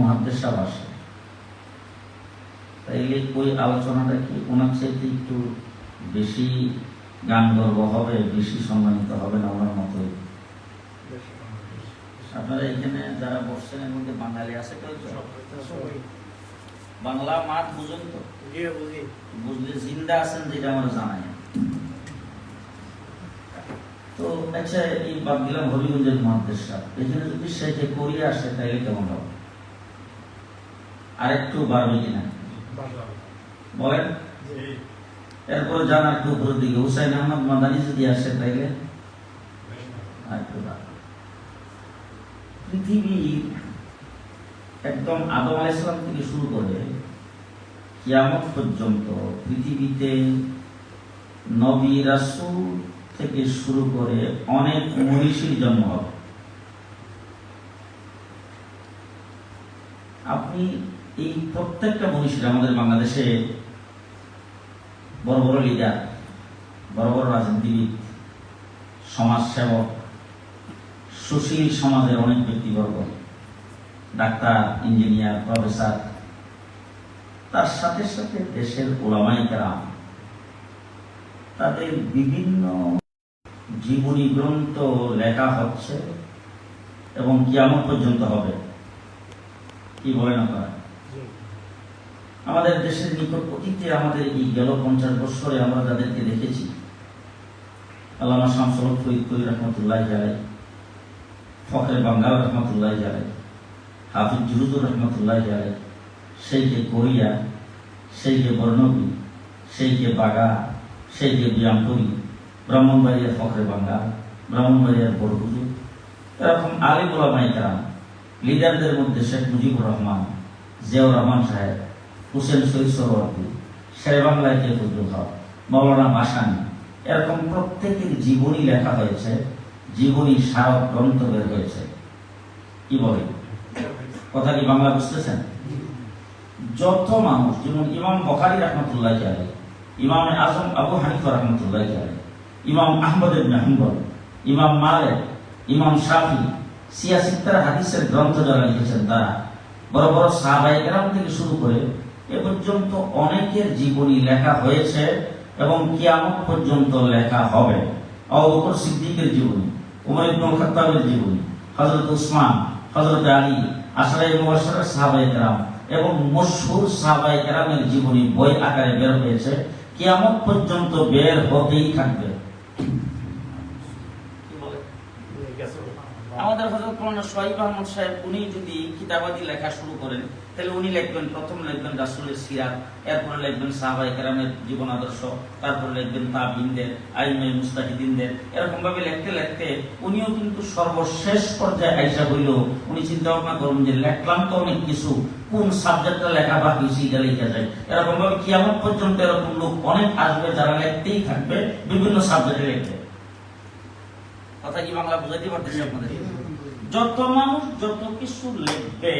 মুহাদ্দিস সাহেব আসে, তাইলে ওই আলোচনাটা কি ওনার চাইতে একটু বেশি গান গর্ব হবে, বেশি সম্মানিত হবে না ওনার মতোই? আপনারা এখানে যারা বসছেন এর মধ্যে বাঙালি আছে কেউ? বাংলা মাঠ বুঝেন তো? বুঝলে জিন্দা আছেন যেটা আমার জানাই। তো আচ্ছা, এই বাদ দিলাম হবিগঞ্জের মুহাদ্দিস সাহেব, এখানে যদি সেটা করিয়ে আসে তাইলে কেমন হবে? আরেকটু বাড়বে কিনা বলেন? এরপরে যান একটু উপরের দিকে, হুসাইন আহমদ মাদানী যদি আসে তাইলে আরেকটু বাড়বে। পৃথিবীর একদম আদম আলাইহিস সালাম থেকে শুরু করে কিয়ামত পর্যন্ত পৃথিবীতে নবী রাসূল থেকে শুরু করে অনেক মনীষীর জন্ম হবে। আপনি এই প্রত্যেকটা মনীষীর আমাদের বাংলাদেশে বড় বড় লিডার, বড় বড় রাজনীতিবিদ, সমাজসেবক, সুশীল সমাজের অনেক ব্যক্তিবর্গ, ডাক্তার, ইঞ্জিনিয়ার, প্রফেসর, তার সাথে সাথে দেশের উলামায়ে কেরাম, তাদের বিভিন্ন জীবনী গ্রন্থ লেখা হচ্ছে এবং কিয়ামত পর্যন্ত হবে। কি বলেন আপনারা? আমাদের দেশের নিকট অতীতে আমাদের এই গেল 50 বছরে আমরা যাদেরকে দেখেছি, আল্লামা শামসুল হক ফরিদপুরি রহমতুল্লাহ আলাইহি, ফখরে বাঙ্গাল রহমতুল্লাহ আলাইহি, হাফিজ জুরুজুর রহমতুল্লাহ আলাইহি, সেইকে কোরিয়া, সেইকে বর্ণবী, সেইকে বাগা, সেইকে বিয়ামপুরি, ব্রাহ্মণবাড়িয়ার ফখরে বাঙ্গাল, ব্রাহ্মণবাড়িয়ার বড় হুজুর, এরকম আলিম উলামায়ে কেরাম, লিডারদের মধ্যে শেখ মুজিবুর রহমান, জিয়াউর রহমান সাহেব, হুসেন শহীদ সোহরাওয়ার্দী, শেরেবাংলায় কে ফজলুল হক, মাওলানা ভাসানী, এরকম প্রত্যেকের জীবনী লেখা হয়েছে, জীবনী স্মারক গ্রন্থ বের হয়েছে। কি বলে কথা? কি বাংলা বুঝতেছেন? যত মানুষ, যেমন ইমাম বুখারী রাহমাতুল্লাহ আলাইহি, ইমাম আজম আবু হানিফা রাহমাতুল্লাহ আলাইহি, ইমাম আহমদ ইবনে হাম্বল, ইমাম মালিক, ইমাম শাফি, সিয়াসিত্তার হাদিসের গ্রন্থ যারা লিখেছেন তারা, বড় বড় সাহাবায়ে কেরাম থেকে শুরু করে এ পর্যন্ত অনেকের জীবনী লেখা হয়েছে এবং কিয়ামত পর্যন্ত লেখা হবে। আবু বকর সিদ্দিকের জীবনী, ওমর ইবনুল খাত্তাবের জীবনী, হযরত উসমান, হযরত আলী, আশরায়ে মুবাশশারা সাহাবায়ে কেরাম এবং মশহুর সাহাবায়ে কেরামের জীবনী বই আকারে বের হয়েছে, কিয়ামত পর্যন্ত বের হতেই থাকবে। আমাদের হযরত মাওলানা শহীদ আহমদ সাহেব, উনি যদি কিতাবাদি লেখা শুরু করেন তাহলে উনি লিখবেন, প্রথম লিখবেন রাসূলের সিরাত, এরপরে লিখবেন সাহাবায়ে কেরামের জীবন আদর্শ, তারপরে লিখবেন তাবিঈনদের, আইম্মে মুজতাহিদিনদের, এরকম ভাবে লিখতে লিখতে উনিও কিন্তু সর্বশেষ পর্যায়ে আইসা হইল উনি চিন্তা ভাবনা করবেন যে লিখলাম তো অনেক কিছু, কোন সাবজেক্টটা লেখা বাকি সেটা লিখা যায়। এরকম ভাবে কিয়ামত পর্যন্ত এরকম লোক অনেক আসবে যারা লিখতেই থাকবে, বিভিন্ন সাবজেক্টে লিখবে। কথা কি বাংলা বুঝাইতে পারতেছি আপনাদের? যত মানুষ যত কিছু লিখবে,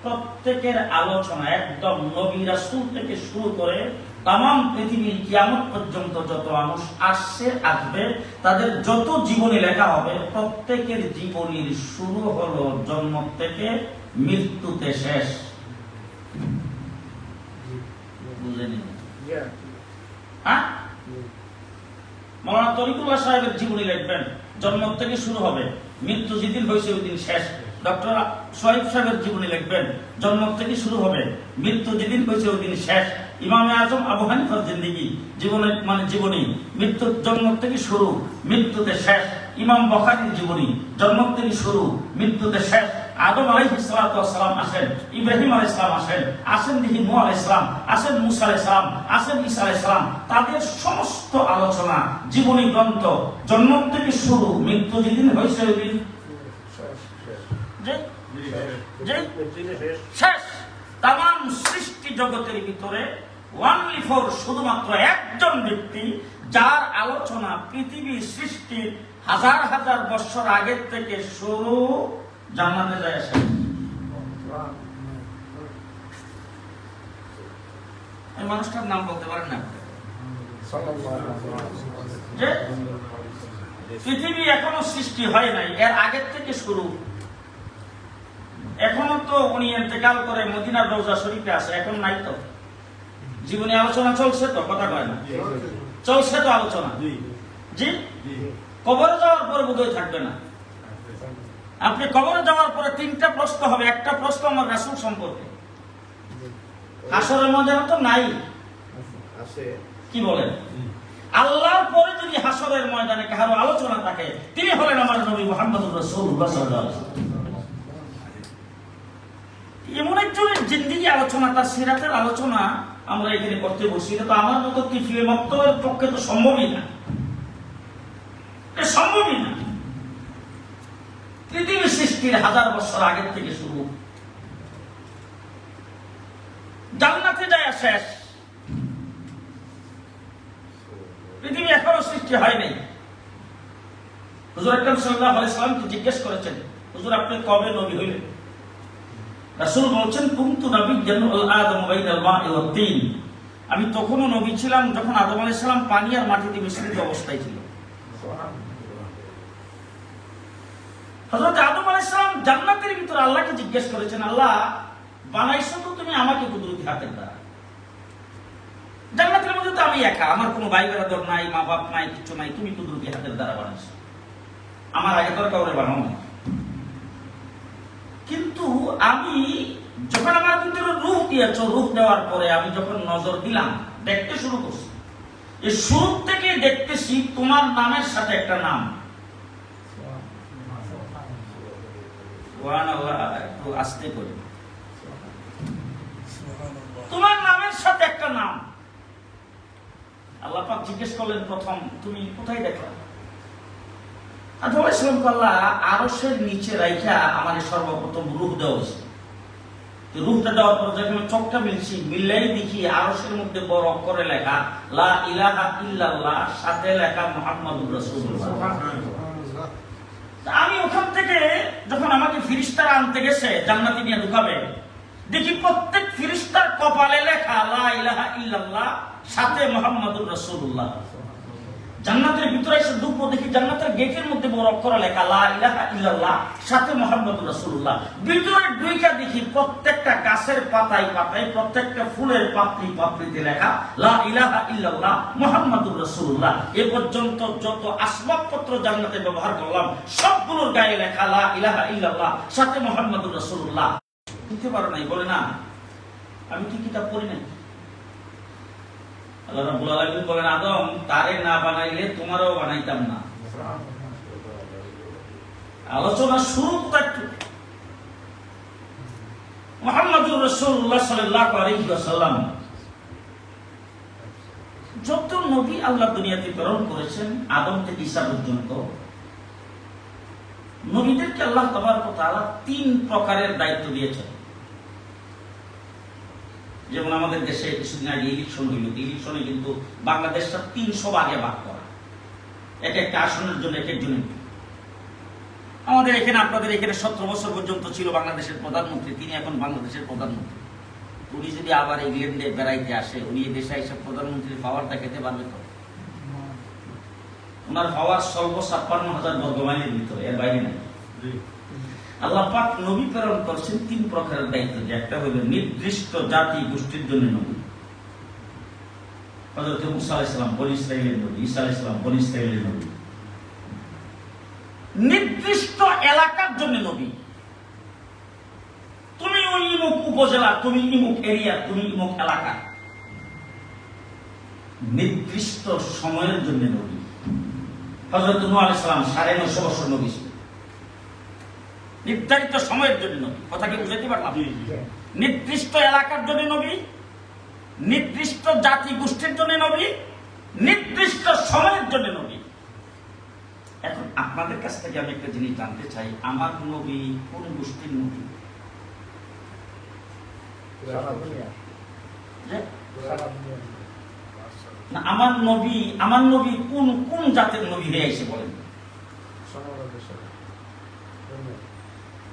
প্রত্যেকের আলোচনা একদম নবী রাসূল থেকে শুরু করে তামাম পৃথিবীর কিয়ামত পর্যন্ত যত মানুষ আসবে, তাদের যত জীবনী লেখা হবে, প্রত্যেকের জীবনীর শুরু হলো জন্ম থেকে মৃত্যুতে শেষ। বুঝলেন? হ্যাঁ, মাওলানা তরিকুল্লাহ সাহেবের জীবনী লিখবেন, জন্ম থেকে শুরু হবে, মৃত্যু যেদিন হয়েছে ওই দিন শেষ। ডক্টর শহীদ সাহেবের জীবনী লিখবেন, জন্ম থেকে শুরু হবে, মৃত্যু যেদিন হয়েছে ওই দিন শেষ। ইমামে আজম আবু হানিফার জিন্দেগি, জীবনী, মৃত্যু, জন্ম থেকে শুরু, মৃত্যুতে শেষ। ইমাম বুখারীর জীবনী, জন্ম থেকে শুরু, মৃত্যুতে শেষ। আদম আলাইহিস সালাতু ওয়াস সালাম আসেন, ইব্রাহিম আলাইহিস সালাম আসেন দেখি নূহ আলাইহিস সালাম আসেন, মুসা আলাইহিস সালাম আসেন, ঈসা আলাইহিস সালাম, তাদের সমস্ত আলোচনা, জীবনী গ্রন্থ, জন্ম থেকে শুরু, মৃত্যু যেদিন হয়েছে ওই দিন শেষ। তামাম সৃষ্টি জগতের ভিতরে ওয়ানলি ফর শুধুমাত্র একজন ব্যক্তি, যার আলোচনা পৃথিবী সৃষ্টির হাজার হাজার বছর আগের থেকে শুরু, জান্নাতে যায় আসে। এই মানুষটার নাম বলতে পারেন না? যে পৃথিবী এখনো সৃষ্টি হয় নাই, এর আগের থেকে শুরু, এখনো তো উনি ইন্তেকাল করে মদিনার রওজা শরীফে আছে, এখন নাই তো। জীবনে আলোচনা চলছে তো, কথা কয় না, চলছে তো আলোচনা। জি, কবরে যাওয়ার পরে বোধহয় থাকবে না। আপনি কবরে যাওয়ার পরে 3টা প্রশ্ন হবে। একটা প্রশ্ন আমার রাসূল সম্পর্কে, হাসরের ময়দানে তো নাই, কি বলেন? আল্লাহর পরে যদি হাসরের ময়দানে কারো আলোচনা থাকে, তিনি হলেন আমার নবী মুহাম্মদুর রাসূলুল্লাহ সাল্লাল্লাহু আলাইহি ওয়াসাল্লাম। এমন একজনের জিন্দেগি আলোচনা, তার সিরাতের আলোচনা আমরা এখানে করতে বসি, এটা তো আমার মতো তিফলে মক্তবের পক্ষে তো সম্ভবই না, এটা সম্ভবই না। পৃথিবী সৃষ্টির 1000 বছর আগের থেকে শুরু, জান্নাতে যায় শেষ, পৃথিবী এখনো সৃষ্টি হয় নাই। হুজুর আকরাম সাল্লাল্লাহু আলাইহি ওয়াসাল্লামকে জিজ্ঞেস করেছেন, হুজুর আপনি কবে নবী হইলেন? রাসূল বলছেন, কুনতু নাবিয়্যান ওয়াল আদমু বাইনাল মা'i ওয়াত তিন। আমি তখনও নবী ছিলাম যখন আদম আলাইহিস সালাম পানি আর মাটিতে মিশ্রিত অবস্থায় ছিল। হযরত আদম আলাইহিস সালাম জান্নাতের ভিতরে আল্লাহকে জিজ্ঞেস করেছেন, আল্লাহ বানাইছো তো তুমি আমাকে কুদরতি হাতের দ্বারা। জান্নাতের মধ্যে তো আমি একা, আমার কোনো ভাই বেরাদর নাই, মা বাপ নাই, কিছু নাই, তুমি কুদরতি হাতের দ্বারা বানাইছো, আমার আগে তোর কাউরে বানাও না। কিন্তু আমি যখন আমার ভিতরে রূহ দিয়েছ, রূহ দেওয়ার পরে আমি যখন নজর দিলাম, দেখতে শুরু করছি, এই শুরু থেকে দেখতেছি তোমার নামের সাথে একটা নাম। সুবহানাল্লাহ, একটু আস্তে করে। তোমার নামের সাথে একটা নাম। আল্লাহ পাক জিজ্ঞেস করলেন প্রথম, তুমি কোথায় দেখলা? আদম আলাইহিস সালামকে আল্লাহ আরশের নিচে রাইখা আমাদের সর্বপ্রথম রূহ দেওয়া হয়েছে। রূহটা দেওয়ার পর যখন চোখটা মিলছি, মিললেই দেখি আরশের মধ্যে বড় অক্ষরে লেখা লা ইলাহা ইল্লাল্লাহ, সাথে লেখা মুহাম্মাদুর রাসূলুল্লাহ। আমি ওখান থেকে যখন আমাকে ফেরেশতারা আনতে গেছে জান্নাতে নিয়ে ঢুকাবে, দেখি প্রত্যেক ফেরেশতার কপালে লেখা লা ইলাহা ইল্লাল্লাহ, সাথে মুহাম্মাদুর রাসূলুল্লাহ। জান্নাতের ভিতরে এসে ঢুকবো, দেখি জান্নাতের গেটের মধ্যে বড় অক্ষরে লেখা লা ইলাহা ইল্লাল্লাহ, সাথে মুহাম্মাদুর রাসূলুল্লাহ। ভিতরে ঢুইকা দেখি প্রত্যেকটা গাছের পাতায় পাতায়, প্রত্যেকটা ফুলের পাপড়ি পাপড়িতে লেখা লা ইলাহা ইল্লাল্লাহ মুহাম্মাদুর রাসূলুল্লাহ। এ পর্যন্ত যত আসবাবপত্র জান্নাতে ব্যবহার করলাম, সবগুলোর গায়ে লেখা লা ইলাহা ইল্লাল্লাহ, সাথে মুহাম্মাদুর রাসূলুল্লাহ। বুঝতে পারো নাই? বলে না, আমি কি কিতাব পড়ি নাই? আল্লাহ রাব্বুল আলামিন বলেন, আদম তারে না বানাইলে তোমারও বানাইতাম না। আলোচনা শুরু করতে মুহাম্মাদুর রাসূলুল্লাহ সাল্লাল্লাহু আলাইহি ওয়াসাল্লাম যত নবী আল্লাহ দুনিয়াতে প্রেরণ করেছেন, আদম থেকে ঈসা পর্যন্ত, নবীদেরকে আল্লাহ তাবারক ওয়া তাআলা 3 প্রকারের দায়িত্ব দিয়েছেন। যেমন আমাদের দেশে কিছুদিন আগে ইলেকশন হইল, ইলেকশনে কিন্তু বাংলাদেশটা 300 ভাগে ভাগ করা, এক একটা আসনের জন্য এক একজনের। আমাদের এখানে, আপনাদের এখানে 17 বছর পর্যন্ত ছিল বাংলাদেশের প্রধানমন্ত্রী, তিনি এখন বাংলাদেশের প্রধানমন্ত্রী। উনি যদি আবার ইংল্যান্ডে বেড়াইতে আসে, উনি এই দেশে এসে প্রধানমন্ত্রীর পাওয়ারটা খেতে পারবে তো? ওনার পাওয়ার স্বল্প 56,000 বর্গ মাইলের ভিতরে, এর বাইরে নাই। আল্লাহ পাক নবী প্রেরণ করছেন 3 প্রকারের দায়িত্ব। একটা হলো নির্দিষ্ট জাতি গোষ্ঠীর জন্য নবী, হযরত মুসা আলাইহিস সালাম বনী ইসরাইলের নবী, ঈসা আলাইহিস সালাম বনী ইসরাইলের নবী। নির্দিষ্ট এলাকার জন্য নবী, তুমি ওই ইমুক উপজেলা, তুমি ইমুক এরিয়া, তুমি ইমুক এলাকা। নির্দিষ্ট সময়ের জন্য নবী। হযরত নূহ আলাইহিস সালাম 950 বছর নবী, নির্ধারিত সময়ের জন্য নবী। কথা কি বুঝাতে পারলাম? নির্দিষ্ট এলাকার জন্য নবী, নির্দিষ্ট জাতি গোষ্ঠীর জন্য নবী, নির্দিষ্ট সময়ের জন্য নবী। এখন আপনাদের কাছ থেকে আমি একটা জিনিস জানতে চাই, আমার নবী কোন গোষ্ঠীর নবী? না, আমার নবী কোন কোন জাতের নবী হয়ে এসে বলেন?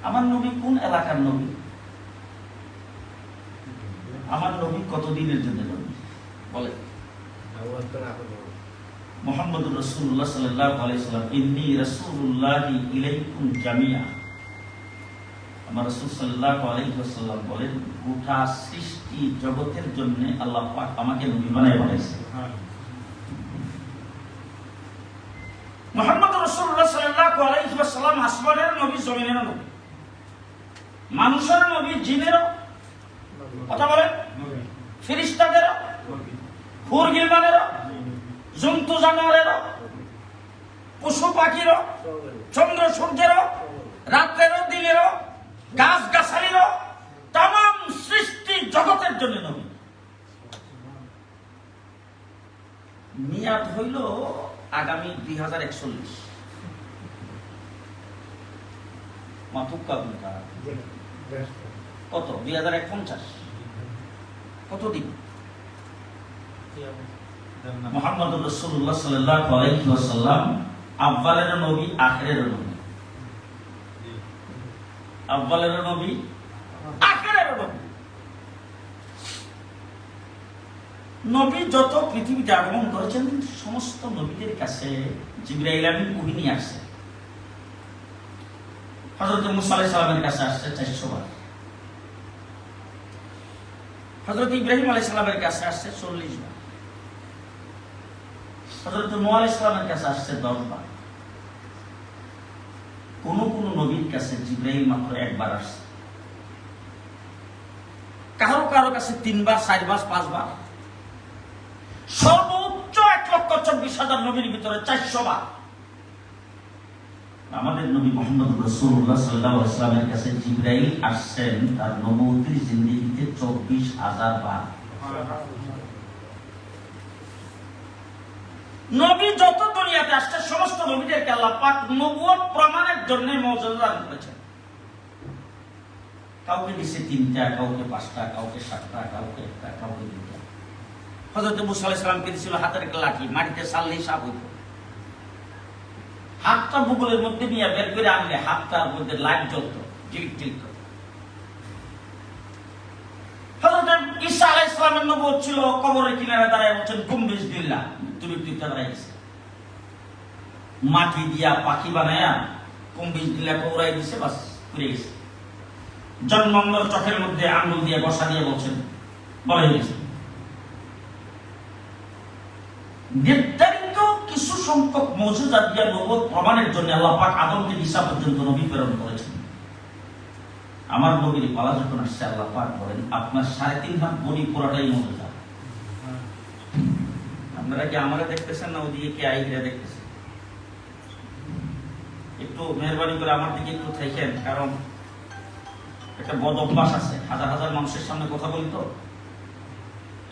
আমার নবী কোন এলাকার নবী? আমার নবী কতদিনের জন্য নবী বলেন? মুহাম্মদুর রাসূলুল্লাহ সাল্লাল্লাহু আলাইহি ওয়াসাল্লাম, ইন্নী রাসূলুল্লাহি ইলাইকুম জামিয়া। আমার রাসূল সাল্লাল্লাহু আলাইহি ওয়াসাল্লাম বলেন, গোটা সৃষ্টি জগতের জন্য আল্লাহ পাক আমাকে নবী বানায় পাঠাইছে। মুহাম্মদ রাসূলুল্লাহ সাল্লাল্লাহু আলাইহি ওয়াসাল্লাম আসমানের নবী, জমিনের নবী, মানুষের নবী, জিনেরও কথা বলেন, ফেরেশতাদেরও, হুর গিলমানেরও, জন্তু জানোয়ারেরও, পশু পাখিরও, চন্দ্র সূর্যেরও, রাত্রেরও দিনেরও, গাছ গাছালিরও, তামাম সৃষ্টি জগতের জন্য নবী। মেয়াদ হইল আগামী 2041। মাতুক্কা কত? 2050। কতদিন? মুহাম্মদুর রাসূলুল্লাহ সাল্লাল্লাহু আলাইহি ওয়াসাল্লাম আউয়ালের নবী, আখিরের নবী। আউয়ালের নবী, আখিরের নবী। নবী যত পৃথিবীতে আগমন করেছেন, সমস্ত নবীদের কাছে জিবরাইল আমিন ওহী নিয়ে আসছে। হযরত মুসা আলাইহিস সালামের কাছে আসছে 400 বার। হযরত ইব্রাহিম আলাইহিস সালামের কাছে আসছে 40 বার। হযরত নূহ আলাইহিস সালামের কাছে আসছে 10 বার। কোন কোন নবীর কাছে জিবরাইল মাত্র একবার আসছে, কারো কারো কাছে 3 বার, 4 বার, 5 বার। সর্বোচ্চ 1,24,000 নবীর ভিতরে 400 বার। আমাদের নবী মুহাম্মদ রাসূলুল্লাহ সাল্লাল্লাহু আলাইহি ওয়াসাল্লামের কাছে জিবরাইল আসছেন তার নবুয়তের জিন্দেগিতে 24,000 বার। নবী যত দুনিয়াতে আসছে, সমস্ত নবীদেরকে আল্লাহ পাক নবুয়ত প্রমাণের জন্য মুজিজা দান করেছেন। কাউকে দিয়েছে 3টা, কাউকে 5টা, কাউকে 7টা, কাউকে 1টা, কাউকে 2টা। হযরত মুসা আলাইহিস সালামকে দিয়েছিল হাতের একটা লাঠি, মাটিতে ছাড়লেই সাপ হইত। হাতটা বুকুলের মধ্যে নিয়ে বের করে আনলে হাতটার মধ্যে লাইট জ্বলতো, টিক টিক করত। হযরত ঈসা আলাইহিস সালামের নবুয়ত ছিল কবরের কিনারে দাঁড়ায় বলছেন, কুম বিসমিল্লাহ, তুমি দুইটা দাঁড়ায় গেছে। মাটি দিয়া পাখি বানায়া কুম বিসমিল্লাহ কবরাই দিছে, বাস পুড়ে গেছে। জন্মানোর চোখের মধ্যে আঙ্গুল দিয়ে বসা দিয়ে বলছেন, বলে গেছে। নির্ধারিত কিছু সংখ্যক মুজিজা দিয়ে নবুয়ত প্রমাণের জন্য আল্লাহ পাক আদম থেকে ঈসা পর্যন্ত নবী প্রেরণ করেছেন। আমার নবীর পালা যখন আসছে, আল্লাহ পাক বলেন, আপনার 3.5 হাত বডি পুরোটাই মুজিজা। আপনারা কি আমারে দেখতেছেন না ওদিকে কে আইরা দেখতেছেন? একটু মেহরবানি করে আমার দিকে একটু থাকেন, কারণ একটা বদ অভ্যাস আছে, হাজার হাজার মানুষের সামনে কথা বলি তো,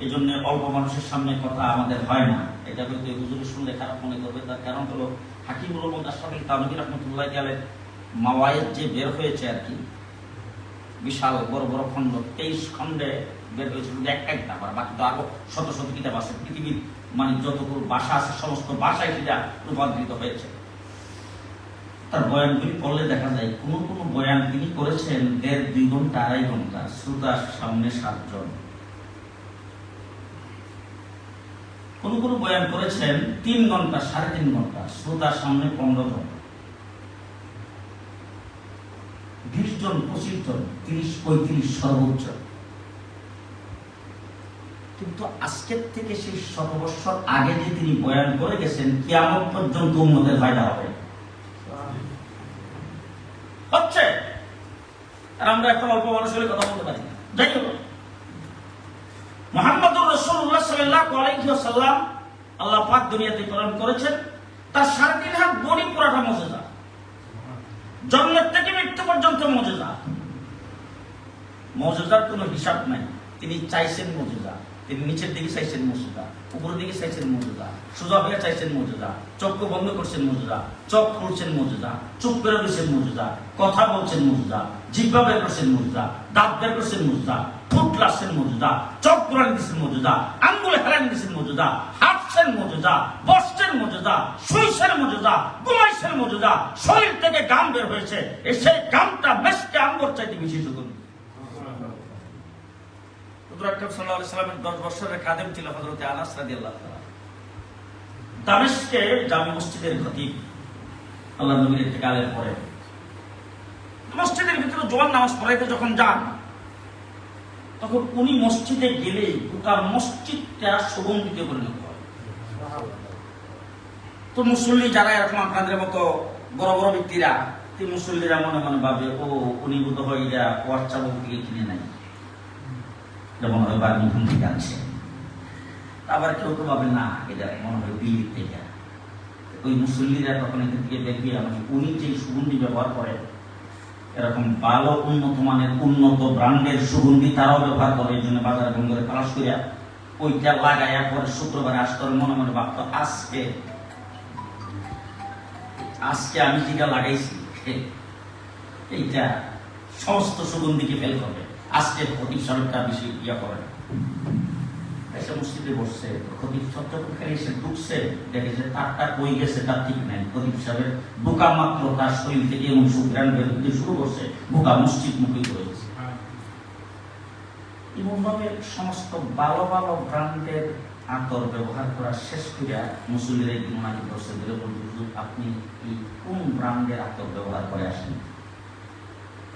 এই জন্য অল্প মানুষের সামনে কথা আমাদের হয় না। এটা কিন্তু হুজুর শুনলে খারাপ মনে করবে। তার কারণ হলো হাকিমুল উম্মত আশরাফুল তানভীর রাহমাতুল্লাহ আলাইহি মাওয়ায়েদ যে বের হয়েছে আর কি, বিশাল বড় বড় খণ্ড, 23 খণ্ডে বের হয়েছে, শুধু একটা আবার বাকি তো আরো শত শত কিতাব আছে। পৃথিবীর মানে যতগুলো ভাষা আছে সমস্ত ভাষায় সেটা রূপান্তরিত হয়েছে। তার বয়ানগুলি পড়লে দেখা যায় কোন কোন বয়ান তিনি করেছেন 1.5-2 ঘন্টা, 2.5 ঘন্টা, শ্রোতার সামনে 7 জন। কোন কোন বয়ান করেছেন 3 ঘন্টা, 3.5 ঘন্টা, শ্রোতার সামনে 15 জন, 20 জন, 25 জন, 30-35 সর্বোচ্চ। কিন্তু আজকের থেকে সেই 100 বছর আগে যে তিনি বয়ান করে গেছেন, কিয়ামত পর্যন্ত উম্মতের ফায়দা হবে হচ্ছে। আর আমরা একটা অল্প মানুষের কথা বলতে পারি না। যাই হোক, মুহাম্মদুর রাসূলুল্লাহ সাল্লাল্লাহু আলাইহি ওয়াসাল্লাম আল্লাহ পাক দুনিয়াতে প্রেরণ করেছেন, তার 3.5 হাত বডি পুরাটা মুজিজা। জন্মের থেকে মৃত্যু পর্যন্ত মুজিজা। মুজিজার কোনো হিসাব নাই। তিনি চাইছেন মুজিজা, তিনি নিচের দিকে চাইছেন মুজিজা, উপরের দিকে চাইছেন মুজিজা, সোজা হয়ে চাইছেন মুজিজা, চক্ষু বন্ধ করছেন মুজিজা, চোখ খুলছেন মুজিজা, চুপ করে রয়েছেন মুজিজা, কথা বলছেন মুজিজা, জিহ্বা বের করছেন মুজিজা, দাঁত বের করছেন মুজিজা, ঠোঁট লাসছেন মুজিজা, চোখ ঘুরান দিচ্ছেন মুজিজা, আঙ্গুলে হেলান দিচ্ছেন মুজিজা, হাঁটছেন মুজিজা, বসছেন মুজিজা, শুইছেন মুজিজা, ঘুমাইছেন মুজিজা, শরীর থেকে ঘাম বের হয়েছে, সেই ঘামটা মেশকে আঙ্গুর চাইতে বেশি সুগন্ধি। হুজুর আকরাম সাল্লাল্লাহু আলাইহি ওয়াসাল্লামের 10 বছরের খাদেম ছিল হযরত আনাস রাদিয়াল্লাহু তাআলা। দামেস্কে জামি মসজিদের খতিব, আল্লাহর নবীর ইন্তেকালের পরে মসজিদের ভিতরে জোয়ান নামাজ পড়াইতে যখন যান, তখন উনি মসজিদে গেলে গোটা মসজিদটা সুগন্ধিতে পরিণত হয়। তো মুসল্লি যারা এরকম আপনাদের মতো বড় বড় ব্যক্তিরা, মুসল্লিরা মনে মনে ভাবে, ও উনি বোধ হয় এরা ওয়াচ্চা বুক থেকে কিনে নেয়, যেমন হয় বার্মিংহাম থেকে আনছে। আবার কেউ তো ভাবে না, এটা মনে হয় দিল্লি থেকে। ওই মুসল্লিরা তখন এখান থেকে দেখবে মানে উনি যে সুগন্ধি ব্যবহার করে, এরকম ভালো উন্নত মানের উন্নত ব্র্যান্ডের সুগন্ধি তারাও ব্যবহার করে। এই জন্য বাজারে বন্ধ করে তালাশ করিয়া ওইটা লাগাইয়া পরে শুক্রবারে আসতে মনে মনে ভাবত, আজকে আমি যেটা লাগাইছি এইটা সমস্ত সুগন্ধিকে ফেল করবে, আজকে খতিব সাহেবটা বেশি ইয়া করে। এসে মসজিদে বসছে, খতিব সাহেব এসে ঢুকছে, দেখে যে তারটা কই গেছে তার ঠিক নাই। খতিব সাহেবের বোকা মাত্র তার শরীর থেকে এমন সুগ্রাণ বেরোতে শুরু করছে, বোকা মসজিদ মুখী করে গেছে। এমনভাবে সমস্ত ভালো ভালো ব্র্যান্ডের আতর ব্যবহার করা শেষ করে মুসল্লিরা একদিন ওনাকে বসে ধরে বলতে, আপনি এই কোন ব্র্যান্ডের আতর ব্যবহার করে আসেন?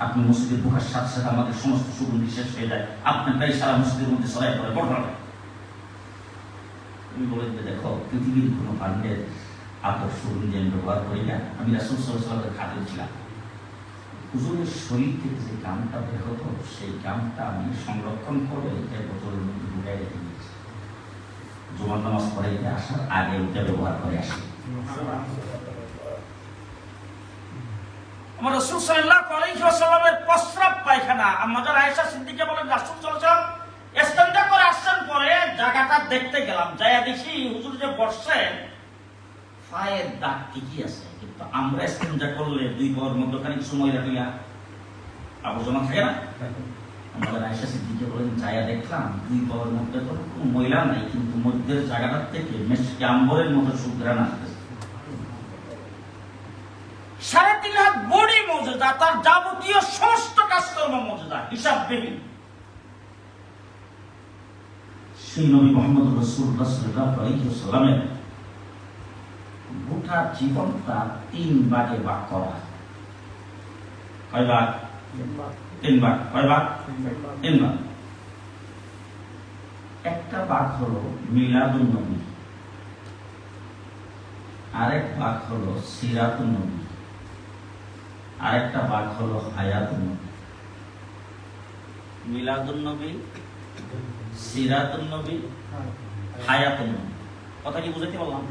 আপনি মসজিদে ঢোকার সাথে সাথে আমাদের সমস্ত সুগন্ধি শেষ হয়ে যায়, আপনারটাই সারা মসজিদের মধ্যে ছড়াই পড়ে বড়। তুমি বলে যে দেখো, পৃথিবীর কোনো ব্র্যান্ডের আতর সুগন্ধি আমি ব্যবহার করি না, আমি রাসূল সাল্লাল্লাহু আলাইহি ওয়াসাল্লামের খাদেম ছিলাম। হুজুরের শরীর থেকে যে গামটা বের হতো, সেই গামটা আমি সংরক্ষণ করে এটা বোতলের মধ্যে ঢুকাই রেখে দিয়েছি। জুমার নামাজ পড়াইতে আসার আগে ওটা ব্যবহার করে আসি। আমার রাসূল সাল্লাল্লাহু আলাইহি ওয়াসাল্লামের প্রস্রাব পায়খানা আমাদের আয়েশা সিদ্দিকা বলেন, রাসূল সাল্লাল্লাহু আলাইহি ওয়াসাল্লাম ইস্তেঞ্জা করে আসছেন, পরে জায়গাটা দেখতে গেলাম, যাইয়া দেখি হুজুর যে বসছেন পায়ের দাগ ঠিকই আছে, কিন্তু আমরা ইস্তেঞ্জা করলে দুই পায়ের মধ্যে খানিক সময় রাখিয়া আবর্জনা থাকে না। আমাদের আয়েশা সিদ্দিকা বলেন, যাইয়া দেখলাম দুই পায়ের মধ্যে কোনো ময়লা নাই, কিন্তু মধ্যের জায়গাটার থেকে মেশকি আম্বরের মতো সুঘ্রাণ আসতেছে। 3.5 হাত বডি মৌজুদা, তার যাবতীয় সমস্ত কাজকর্ম মৌজুদা, হিসাববিহীন। সেই নবী মুহাম্মদ রাসূলুল্লাহ সাল্লাল্লাহু আলাইহি ওয়াসাল্লামের গোটা জীবনটা 3 ভাগে ভাগ করা। কয় ভাগ? 3 ভাগ। কয় ভাগ? 3 ভাগ। একটা ভাগ হলো মিলাদুন নবী, আরেক ভাগ হলো সিরাতুন নবী, আরেকটা ভাগ হলো হায়াতুন নবী। মিলাদুন নবী, সিরাতুন নবী, হায়াতুন নবী। কথা কি বুঝাতে পারলাম?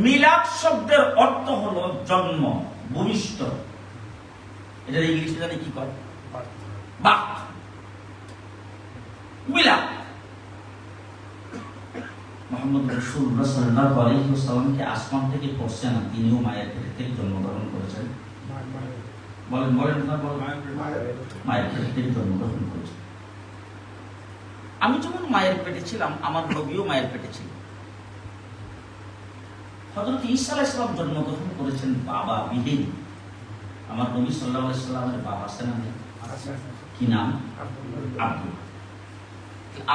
মিলাদ শব্দের অর্থ হলো জন্ম, ভূমিষ্ঠ। এটা ইংলিশে জানি কি কয়? বার্থ। মিলাদ। মুহাম্মদ রাসূলুল্লাহ সাল্লাল্লাহু আলাইহি ওয়াসাল্লামকে আসমান থেকে পড়ছে না, তিনিও মায়ের পেট থেকে জন্মগ্রহণ করেছেন। বলেন বলেন না, বলেন মায়ের পেট থেকে জন্মগ্রহণ করেছেন। আমি যখন মায়ের পেটে ছিলাম, আমার নবীও মায়ের পেটে ছিল। হযরত ঈসা আলাইহিস সালাম জন্মগ্রহণ করেছেন বাবা বিহীন। আমার নবী সাল্লাল্লাহু আলাইহি সাল্লামের বাবা আছে না? কি নাম? আব্দুল্লাহ।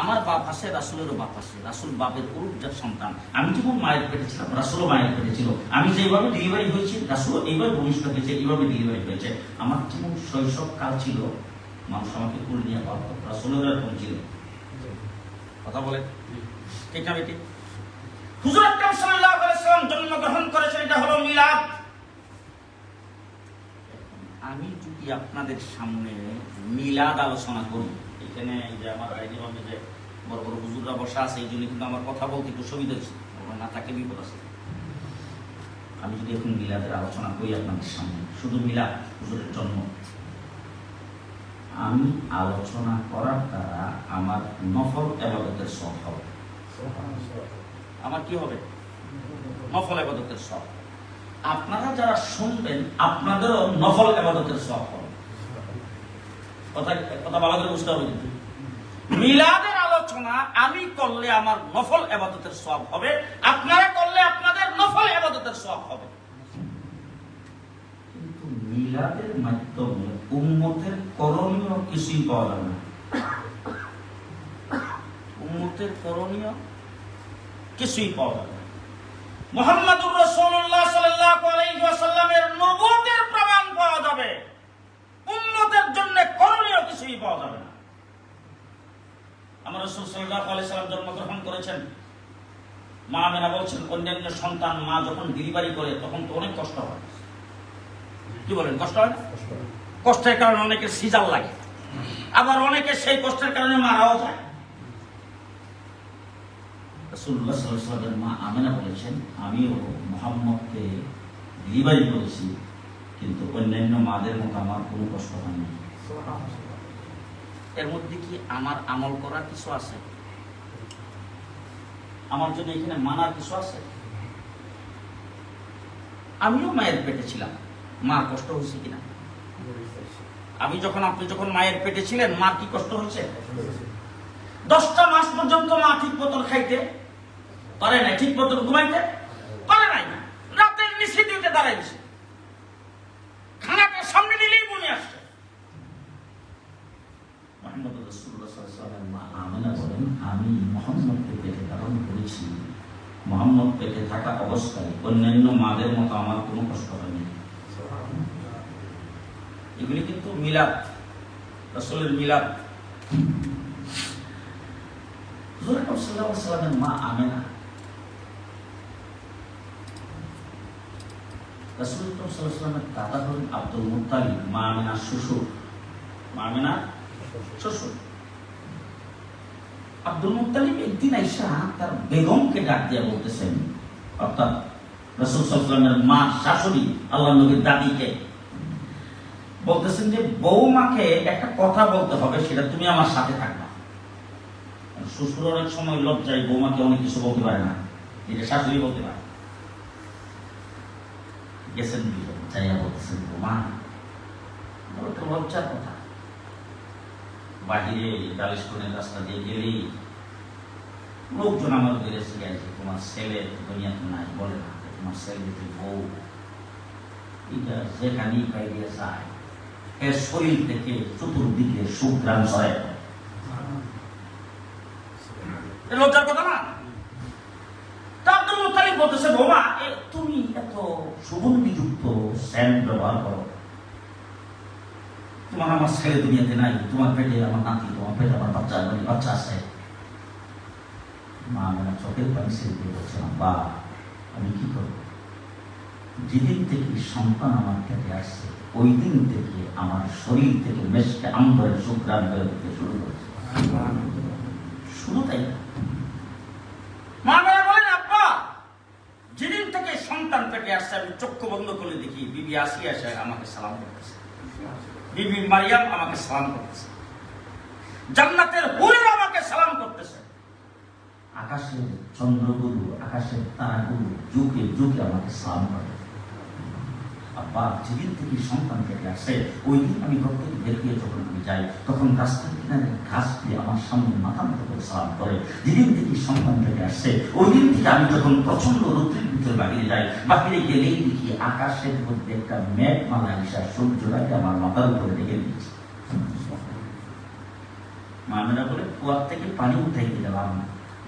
আমার বাপ আছে, রাসূলেরও বাপ আছে, রাসূল বাপের অরূপজাত সন্তান। আমি যখন মায়ের পেটে ছিলাম, রাসূলও মায়ের পেটে ছিল। আমি যেভাবে ডেলিভারি হয়েছি, রাসূলও এইভাবে ভূমিষ্ঠ হয়েছে, এইভাবে ডেলিভারি হয়েছে। আমার যেমন শৈশব কাল ছিল, মানুষ আমাকে কুল নিয়ে পারত, রাসূলের এরকম ছিল। কথা বলে ঠিক না বেটি? হুজুর আকরাম সাল্লাল্লাহু আলাইহি ওয়াসাল্লাম জন্মগ্রহণ করেছেন, এটা হলো মিলাদ। আমি যদি আপনাদের সামনে মিলাদ আলোচনা করি, এখানে যে আমার আইডিভাবে যে বড় বড় হুজুররা বসা আছে, এই জন্য কিন্তু আমার কথা বলতে একটু সুবিধা হচ্ছে, না থাকে বিপদ আছে। আমি যদি এখন মিলাদের আলোচনা করি আপনাদের সামনে, শুধু মিলাদ, হুজুরের জন্ম, আমি আলোচনা করার দ্বারা আমার নফল ইবাদতের সওয়াব হবে। আমার কি হবে? নফল ইবাদতের সওয়াব। আপনারা যারা শুনবেন, আপনাদেরও নফল ইবাদতের সওয়াব হবে। কথা ভালো করে বুঝতে হবে। কিন্তু মিলাদের আলোচনা আমি করলে আমার নফল ইবাদতের সওয়াব হবে, আপনারা করলে আপনাদের নফল ইবাদতের সওয়াব হবে। কিন্তু মিলাদের মাধ্যমে উম্মতের করণীয় কিছুই পাওয়া যাবে না। উম্মতের করণীয় কিছুই পাওয়া যাবে না। মুহাম্মদুর রাসূলুল্লাহ সাল্লাল্লাহু আলাইহি ওয়াসাল্লামের নবুয়তের প্রমাণ পাওয়া যাবে, কিছুই পাওয়া যাবে না। আমার রাসূল সাল্লাল্লাহু আলাইহি সাল্লাম জন্মগ্রহণ করেছেন, মা আমেনা বলছেন অন্যান্য সন্তান মা যখন ডেলিভারি করে তখন তো অনেক কষ্ট হয়। কি বলেন, কষ্ট হয় না? কষ্টের কারণে অনেকের সিজার লাগে, আবার অনেকে সেই কষ্টের কারণে মারাও যায়। রাসূলুল্লাহ সাল্লাল্লাহু আলাইহি ওয়াসাল্লামের মা আমেনা বলেছেন, আমিও মুহাম্মদকে ডেলিভারি করেছি, কিন্তু অন্যান্য মাদের মতো আমার কোনো কষ্ট হয়নি। এর মধ্যে কি আমার আমল করার কিছু আছে? আমার জন্য এখানে মানার কিছু আছে? আমিও মায়ের পেটে ছিলাম, মা কষ্ট হয়েছে কিনা? আপনি যখন মায়ের পেটে ছিলেন, মা কি কষ্ট হয়েছে? 10টা মাস পর্যন্ত মা ঠিক মতন খাইতে পারে নাই, ঠিক মতন ঘুমাইতে পারে নাই, রাতের নিচে দিতে দাঁড়াইছে, খানাটা সামনে নিলেই মনে আসছে। মুহাম্মদ রাসূলুল্লাহ সাল্লাল্লাহু আলাইহি ওয়াসাল্লাম মা আমেনা বলেন, আমি মুহাম্মদকে পেটে ধারণ করেছি, মুহাম্মদ পেটে থাকা অবস্থায় অন্যান্য মাদের মতো আমার কোনো কষ্ট হয়নি। এগুলি কিন্তু মিলাদ, রাসূলের মিলাদ। হুজুর আকরাম সাল্লাল্লাহু আলাইহি ওয়াসাল্লামের মা আমেনা, রাসূল সাল্লাল্লাহু আলাইহি ওয়াসাল্লামের দাদা হলেন আব্দুল মুত্তালিব, মা আমেনার শ্বশুর। মা আমেনার শ্বশুর আব্দুল মুত্তালিব একদিন আইসা তার বেগমকে ডাক দিয়া বলতেছেন, অর্থাৎ রাসূল সাল্লাল্লাহু আলাইহি ওয়াসাল্লামের মা শাশুড়ি আল্লাহর নবীর দাদিকে বলতেছেন যে বৌমাকে একটা কথা বলতে হবে, সেটা তুমি আমার সাথে থাকবা। শ্বশুর অনেক সময় লজ্জায় বৌমাকে অনেক কিছু বলতে পারে না, যেটা শাশুড়ি বলতে পারে। গেছেন চাইয়া বলতেছেন, বৌমা তো লজ্জার কথা, বাহিরে ডালিশনের রাস্তা দিয়ে গেলেই লোকজন আমার বেড়েছে গেছে, তোমার ছেলে দুনিয়াতে নাই, বলে না তোমার ছেলে বউ, এটা যেখানেই পাইয়ে যায় এর শরীর থেকে চতুর্দিকে সুঘ্রাণ ছড়ায়। লজ্জার কথা না? আব্দুল মুত্তালিব বলতেছে, বৌমা তুমি এত সুগন্ধিযুক্ত সেন্ট ব্যবহার করো, তোমার আমার ছেলে দুনিয়াতে নাই, তোমার পেটে আমার নাতি, তোমার পেটে আমার বাচ্চা আছে। মা আমার চোখের পানি ছেড়ে দিয়ে বলছিলাম, বা আমি কি করবো? যেদিন থেকে সন্তান আমার পেটে আসছে ওই দিন থেকে আমার শরীর থেকে মেশকে আম্বরের সুঘ্রাণ বের হতে শুরু করেছে। শুধু তাই না, মা বলেন, আব্বা যেদিন থেকে সন্তান পেটে আসছে আমি চক্ষু বন্ধ করে দেখি বিবি আসিয়া এসে আমাকে সালাম করতেছে, বিবি মারিয়াম আমাকে সালাম করতেছে, জান্নাতের হুররা আমাকে সালাম করতেছে, আকাশের চন্দ্রগুরু, আকাশের তারাগুরু যুগে যুগে আমাকে সালাম করে। আব্বা যেদিন থেকে সন্তান পেটে আসছে ওই দিন আমি ঘর থেকে বের হয়ে যখন আমি যাই তখন রাস্তার কিনারে ঘাস দিয়ে আমার সামনে মাথা মতো করে সালাম করে। যেদিন থেকে সন্তান পেটে আসছে ওই দিন থেকে আমি যখন প্রচন্ড রৌদ্রের ভিতরে বাহিরে যাই, বাহিরে গেলেই দেখি আকাশের মধ্যে একটা মেঘমালা এসে সূর্যটাকে আমার মাথার উপরে রেখে দিয়েছে। মামেরা বলে, কুয়ার থেকে পানি উঠাইতে গেলাম,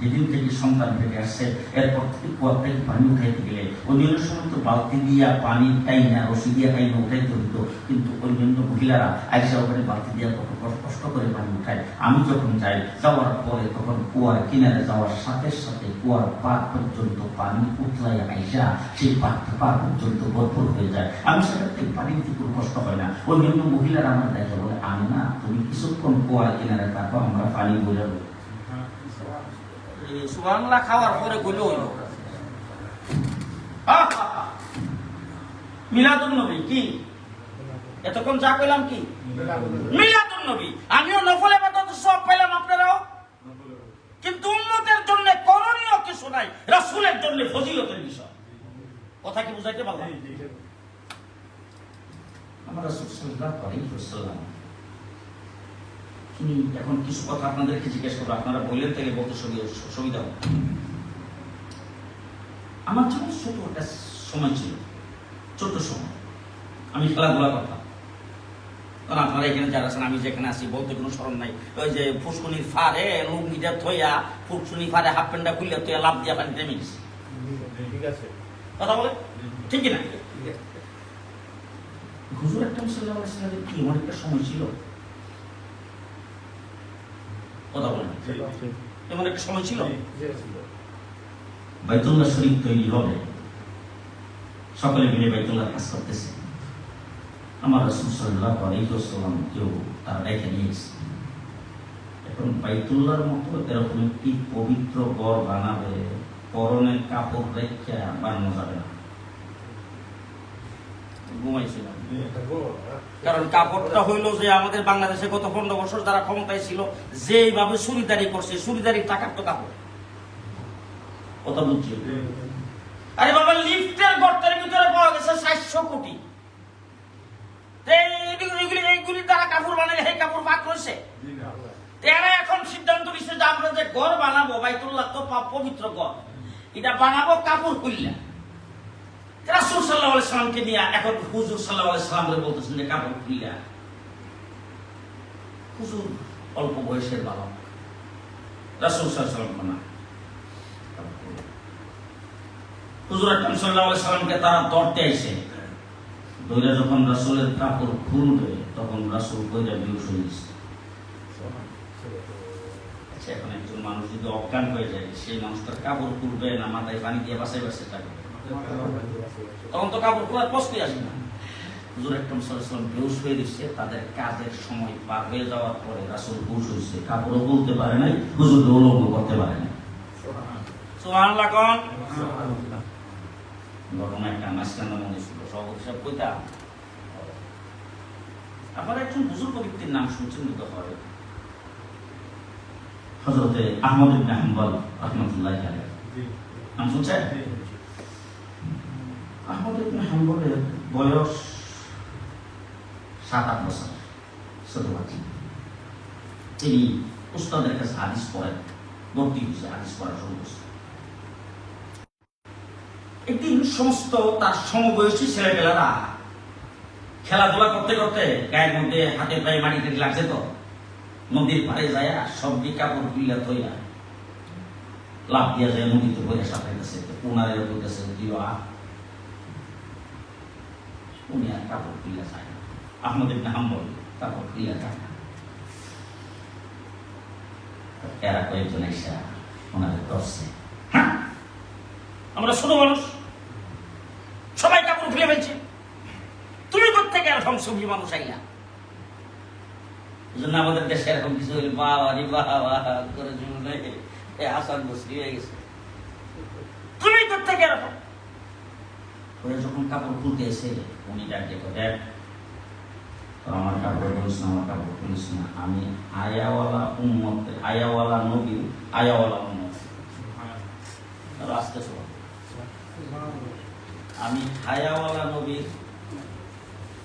যেদিন থেকে সন্তান পেটে আসছে এরপর থেকে কুয়ার থেকে পানি উঠাইতে গেলে অন্যান্য সময় তো বালতি দিয়া পানি টাইনা রশি দিয়া টাইনা উঠাইতে হইতো, কিন্তু অন্যান্য মহিলারা আইসা ওখানে বালতি দিয়া কত কষ্ট করে পানি উঠায়। আমি যখন যাই যাওয়ার পরে তখন কুয়ার কিনারে যাওয়ার সাথে সাথে কুয়ার পাড় পর্যন্ত পানি উতলাই আইসা সেই পাড় পর্যন্ত ভরপুর হয়ে যায়। আমি সেখান থেকে পানি দিতে কোনো কষ্ট হয় না। অন্যান্য মহিলারা আমার দেখে বলে, আমি না তুমি কিছুক্ষণ কুয়ার কিনারে থাকো, আমরা পানি বোঝাবো। সুবহানাল্লাহ খাওয়ার পরে গুলো হইল মিলাদুন নবী। কি এতক্ষণ যা কইলাম কি মিলাদুন নবী? আমিও নফল ইবাদত সব পেলাম, আপনারাও, কিন্তু উম্মতের জন্য করণীয় কিছু নাই, রাসূলের জন্য ফজিলতের বিষয়। কথা কি বুঝাইতে পারলাম? আমার রাসূল সাল্লাল্লাহু আলাইহি ওয়াসাল্লাম তিনি এখন কিছু কথা আপনাদেরকে জিজ্ঞেস করবো, আপনারা বললেন তাহলে বলতে সুবিধা হবে। আমার যখন ছোট একটা সময় ছিল, ছোট্ট সময় আমি খেলাধুলা করতাম, কারণ আপনারা এখানে যারা আছেন আমি যেখানে আছি বলতে কোনো স্মরণ নাই। ওই যে ফুসকুনির ফারে লুঙ্গিটা থইয়া ফুসকুনি ফারে হাফ প্যান্টটা খুললে থইয়া লাভ দিয়া পানি নেমে গেছে। ঠিক আছে কথা বলে, ঠিক না? হুজুর একটা সাল্লাল্লাহু আলাইহি ওয়াসাল্লামের কি এমন একটা সময় ছিল কথা বলেন, এমন একটা সময় ছিল। বাইতুল্লাহ শরীফ তৈরি হবে, সকলে মিলে বাইতুল্লাহ কাজ করতেছে। আমার রাসূল সাল্লাল্লাহু আলাইহি ওয়াসাল্লাম কেউ তারা দেখে নিয়েছে। এখন বাইতুল্লাহর মতো এরকম একটি পবিত্র ঘর বানাবে, পরনের কাপড় রেখে বানানো যাবে না। ঘুমাইছিলাম, কারণ কাপড়টা হইল যে আমাদের বাংলাদেশে গত 15 বছর যারা ক্ষমতায় ছিল যেভাবে চুরিদারি করছে, চুরিদারির টাকার তো কাপড়। কথা বুঝছি? আরে বাবা, লিফটের গর্তের ভিতরে পাওয়া গেছে 700 কোটি। এইগুলি তারা কাপড় বানালে সেই কাপড় ভাগ করছে। তারা এখন সিদ্ধান্ত নিচ্ছে যে আমরা যে ঘর বানাবো, বাইতুল্লাহ তো পবিত্র ঘর, এটা বানাবো কাপড় খুললা। রাসূল সাল্লাল্লাহু আলাইহি সাল্লামকে নিয়ে এখন হুজুর সাল্লাল্লাহু আলাইহি সাল্লাম বলতেছেন যে কাপড় খুললা। হুজুর অল্প বয়সের বালক, রাসূল সাল্লাল্লাহু আলাইহি সাল্লাম না। হুজুর আকরাম সাল্লাল্লাহু আলাইহি সাল্লামকে তারা ধরতে এসে দইরা যখন রাসূলের কাপড় খুলবে তখন রাসূল কইরা বেহুশ হয়ে গেছে। আচ্ছা, এখন একজন মানুষ যদি অজ্ঞান হয়ে যায়, সেই মানুষটার কাপড় খুলবে না মাথায় পানি দিয়ে বাসায় বাসায় থাকবে? তখন তো কাপড় খোলার প্রশ্নই আসে না। হুজুর আকরাম সাল্লাল্লাহু আলাইহি সাল্লাম বেহুশ হয়ে গেছে। তাদের কাজের সময় পার হয়ে যাওয়ার পরে রাসূল হুঁশ হয়েছে, কাপড়ও খুলতে পারে নাই, হুজুর উলঙ্গ করতে পারে নাই। সুবহানাল্লাহ কোন ঘটনা একটা মাঝখানে মনে ছিল, সভাপতি সাহেব কইতা। আপনারা একজন হুজুর ব্যক্তির নাম শুনছেন তো হয়, হযরতে আহমদ ইবনে হাম্বল রাহমাতুল্লাহি আলাইহি নাম শুনছেন? আহমদ ইবনে হাম্বলের বয়স 7-8 বছর, ছোট বাচ্চা। তিনি উস্তাদের কাছে হাদিস পড়েন, ভর্তি হয়েছে, হাদিস পড়া শুরু করছে। একদিন সমস্ত তার সমবয়সী ছেলেপেলেরা খেলাধুলা করতে করতে গায়ের মধ্যে হাতে পায়ে মাটিতে লাগছে, তো নদীর পাড়ে যায় সবজি কাপড় খুলিয়া তৈরা লাভ দিয়া যায়, নদীতে বইয়া সাঁতাইতেছে। উনারে বলতেছে দিওয়া, উনি আর কাপড় খুলিয়া যায় না। আহমদ ইবনে হাম্বল কাপড় খুলিয়া যায় না। এরা কয়েকজন এসে ওনারে ধরছে। আমরা ছোট মানুষ, সবাই কাপড় খুলে ফেলছে, তুমি কোথেকে এরকম সবজি মানুষ আইলা? এই জন্য আমাদের দেশে এরকম কিছু হইলে বাবা রে বাবা করে শুনলে হাসান বসরি হয়ে গেছে। তুমি কোথেকে এরকম? যখন কাপড় খুলতে এসে উনি ডাকে, দেখ আমার কাপড় খুলিস না, আমার কাপড় খুলিস না, আমি আয়াওয়ালা উম্মত, আয়াওয়ালা নবী, আয়াওয়ালা উম্মত। আস্তে শোনো, আমি হায়াওয়ালা নবীর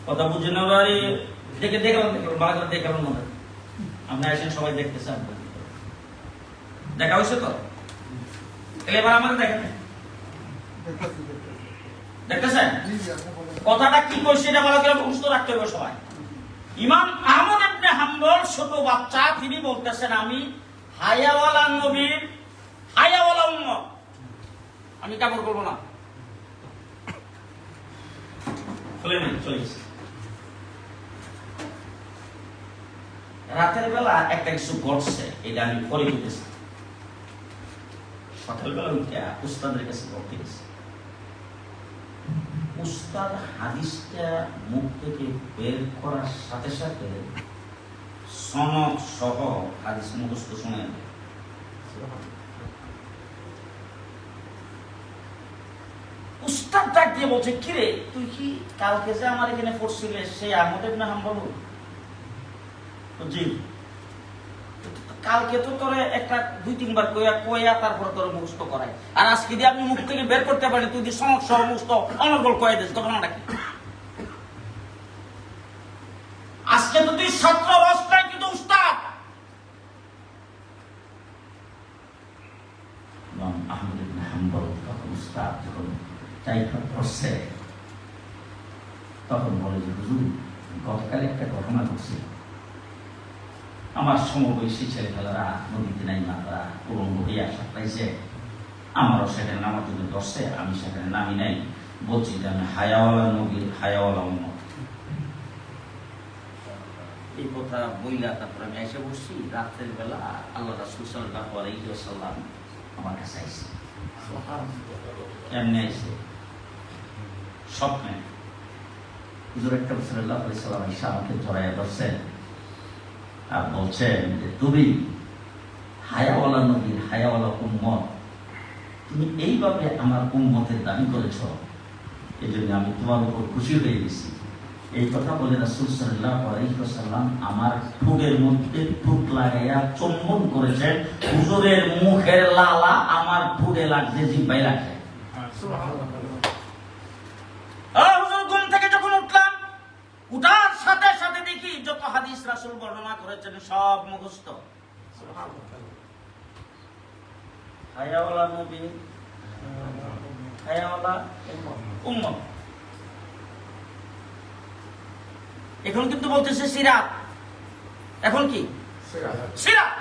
কথা বুঝে না। দেখে দেখলাম ভালো করে দেখলাম না, আপনি আসেন সবাই দেখতেছে, দেখা হয়েছে তো? তাহলে এবার আমাদের দেখেন, দেখতেছেন কথাটা কি কইছে, এটা ভালো করে মুখস্থ রাখতে হবে সবাই। ইমাম আহমদ ইবনে হাম্বল ছোট বাচ্চা, তিনি বলতেছেন আমি হায়াওয়ালা নবীর হায়াওয়ালা উম্মত, আমি কাপড় করবো না। চলে গেছে। রাতের বেলা একটা কিছু ঘটছে, এটা আমি পরে বুঝেছি। সকালবেলা উঠে উস্তাদের কাছে পড়তে গেছে। উস্তাদ হাদিসটা মুখ থেকে বের করার সাথে সাথে সনদ সহ হাদিস মুখস্থ শুনে উস্তাদ ডাক দিয়ে বলছে, কিরে তুই কি কালকে যে আমার এখানে পড়ছিলে সেই আহমদ ইবনে হাম্বল? জি। কালকে তো তোরে একটা 2-3 বার কইয়া তারপর তোর মুখস্থ করায়, আর আজকে দিয়ে আমি মুখ থেকে বের করতে পারি, তুই দিয়ে সমস্ত মুখস্থ অনর্গল কয়ে দিস, ঘটনাটা কি? আজকে তো তুই ছাত্র অবস্থায় কিন্তু উস্তাদ। আহমদ ইবনে হাম্বল তখন উস্তাদ যখন টাইফয়েড পড়ছে তখন বলে যে হুজুর গতকাল একটা ঘটনা ঘটছিল, আমার সমবয়সী ছেলেমেয়েরা নদীতে নাই না, তারা উলঙ্গ হইয়া সাঁতরাইছে, আমারও সেখানে নামার জন্য ধরছে, আমি সেখানে নামি নাই, বলছি যে আমি হায়াওয়ালা নবীর হায়াওয়ালা উম্মত। এই কথা বইলা তারপর আমি এসে বসছি। রাত্রের বেলা আল্লাহ রাসূল সাল্লাল্লাহু আলাইহি ওয়াসাল্লাম আমার কাছে আইছে। কেমনে আইছে? স্বপ্নে হুজুর আকরাম সাল্লাল্লাহু আলাইহি ওয়াসাল্লাম এসে আমাকে জড়াইয়া ধরছেন আর বলছেন যে তুমি হায়াওয়ালা নবীর হায়াওয়ালা উম্মত, তুমি এইভাবে আমার উম্মতের দাবি করেছ, এই জন্য আমি তোমার উপর খুশি হয়ে গেছি। এই কথা বলে রাসূল সাল্লাল্লাহু আলাইহি ওয়াসাল্লাম আমার ঠোঁটের মধ্যে ঠোঁট লাগাইয়া চুম্বন করেছেন। হুজুরের মুখের লালা আমার ঠোঁটে লাগছে, জিহ্বায় লাগছে। হুজুর ঘুম থেকে যখন উঠলাম, উঠার সাথে সাথে দেখি যত হাদিস রাসূল বর্ণনা করেছেন সব মুখস্থ। হায়াওয়ালা নবী, হায়াওয়ালা উম্মত। এখন কিন্তু বলতেছে সিরাত। এখন কি সিরাত?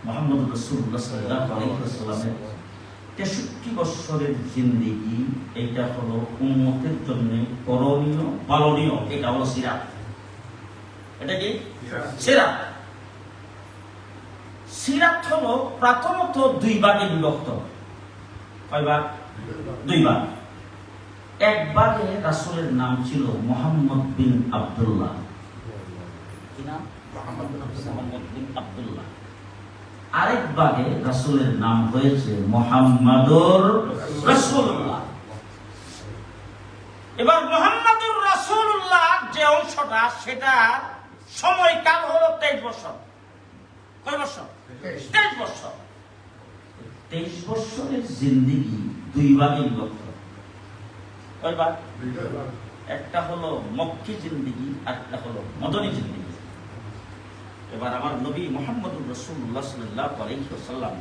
মুহাম্মদ রাসূলুল্লাহ সাল্লাল্লাহু আলাইহি ওয়াসাল্লামের 63 বছরের জিন্দেগি, এটা হলো উম্মতের জন্য করণীয় পালনীয়, এটা হলো সিরাত। এটা কি সিরাত? সিরাত হলো প্রথমত দুই ভাগে বিভক্ত। কয় ভাগ? দুই ভাগ। এক ভাগে রাসূলের নাম ছিল মুহাম্মদ বিন আব্দুল্লাহ। কি নাম? মুহাম্মদ বিন আব্দুল্লাহ। আরেক ভাগে রাসূলের নাম হয়েছে মুহাম্মাদুর রাসূলুল্লাহ। এবার মুহাম্মাদুর রাসূলুল্লাহ যে অংশটা, সেটা সময়কাল হলো 23 বছর। কয় বছর? 23 বছর। 23 বছরের জিন্দেগি দুই ভাগে বিভক্ত। কয় ভাগ? একটা হলো মক্কি জিন্দেগি, আরেকটা হলো মদনী জিন্দেগি। এবার আমার নবী মুহাম্মদুর রাসূলুল্লাহ সাল্লাল্লাহু আলাইহি ওয়াসাল্লাম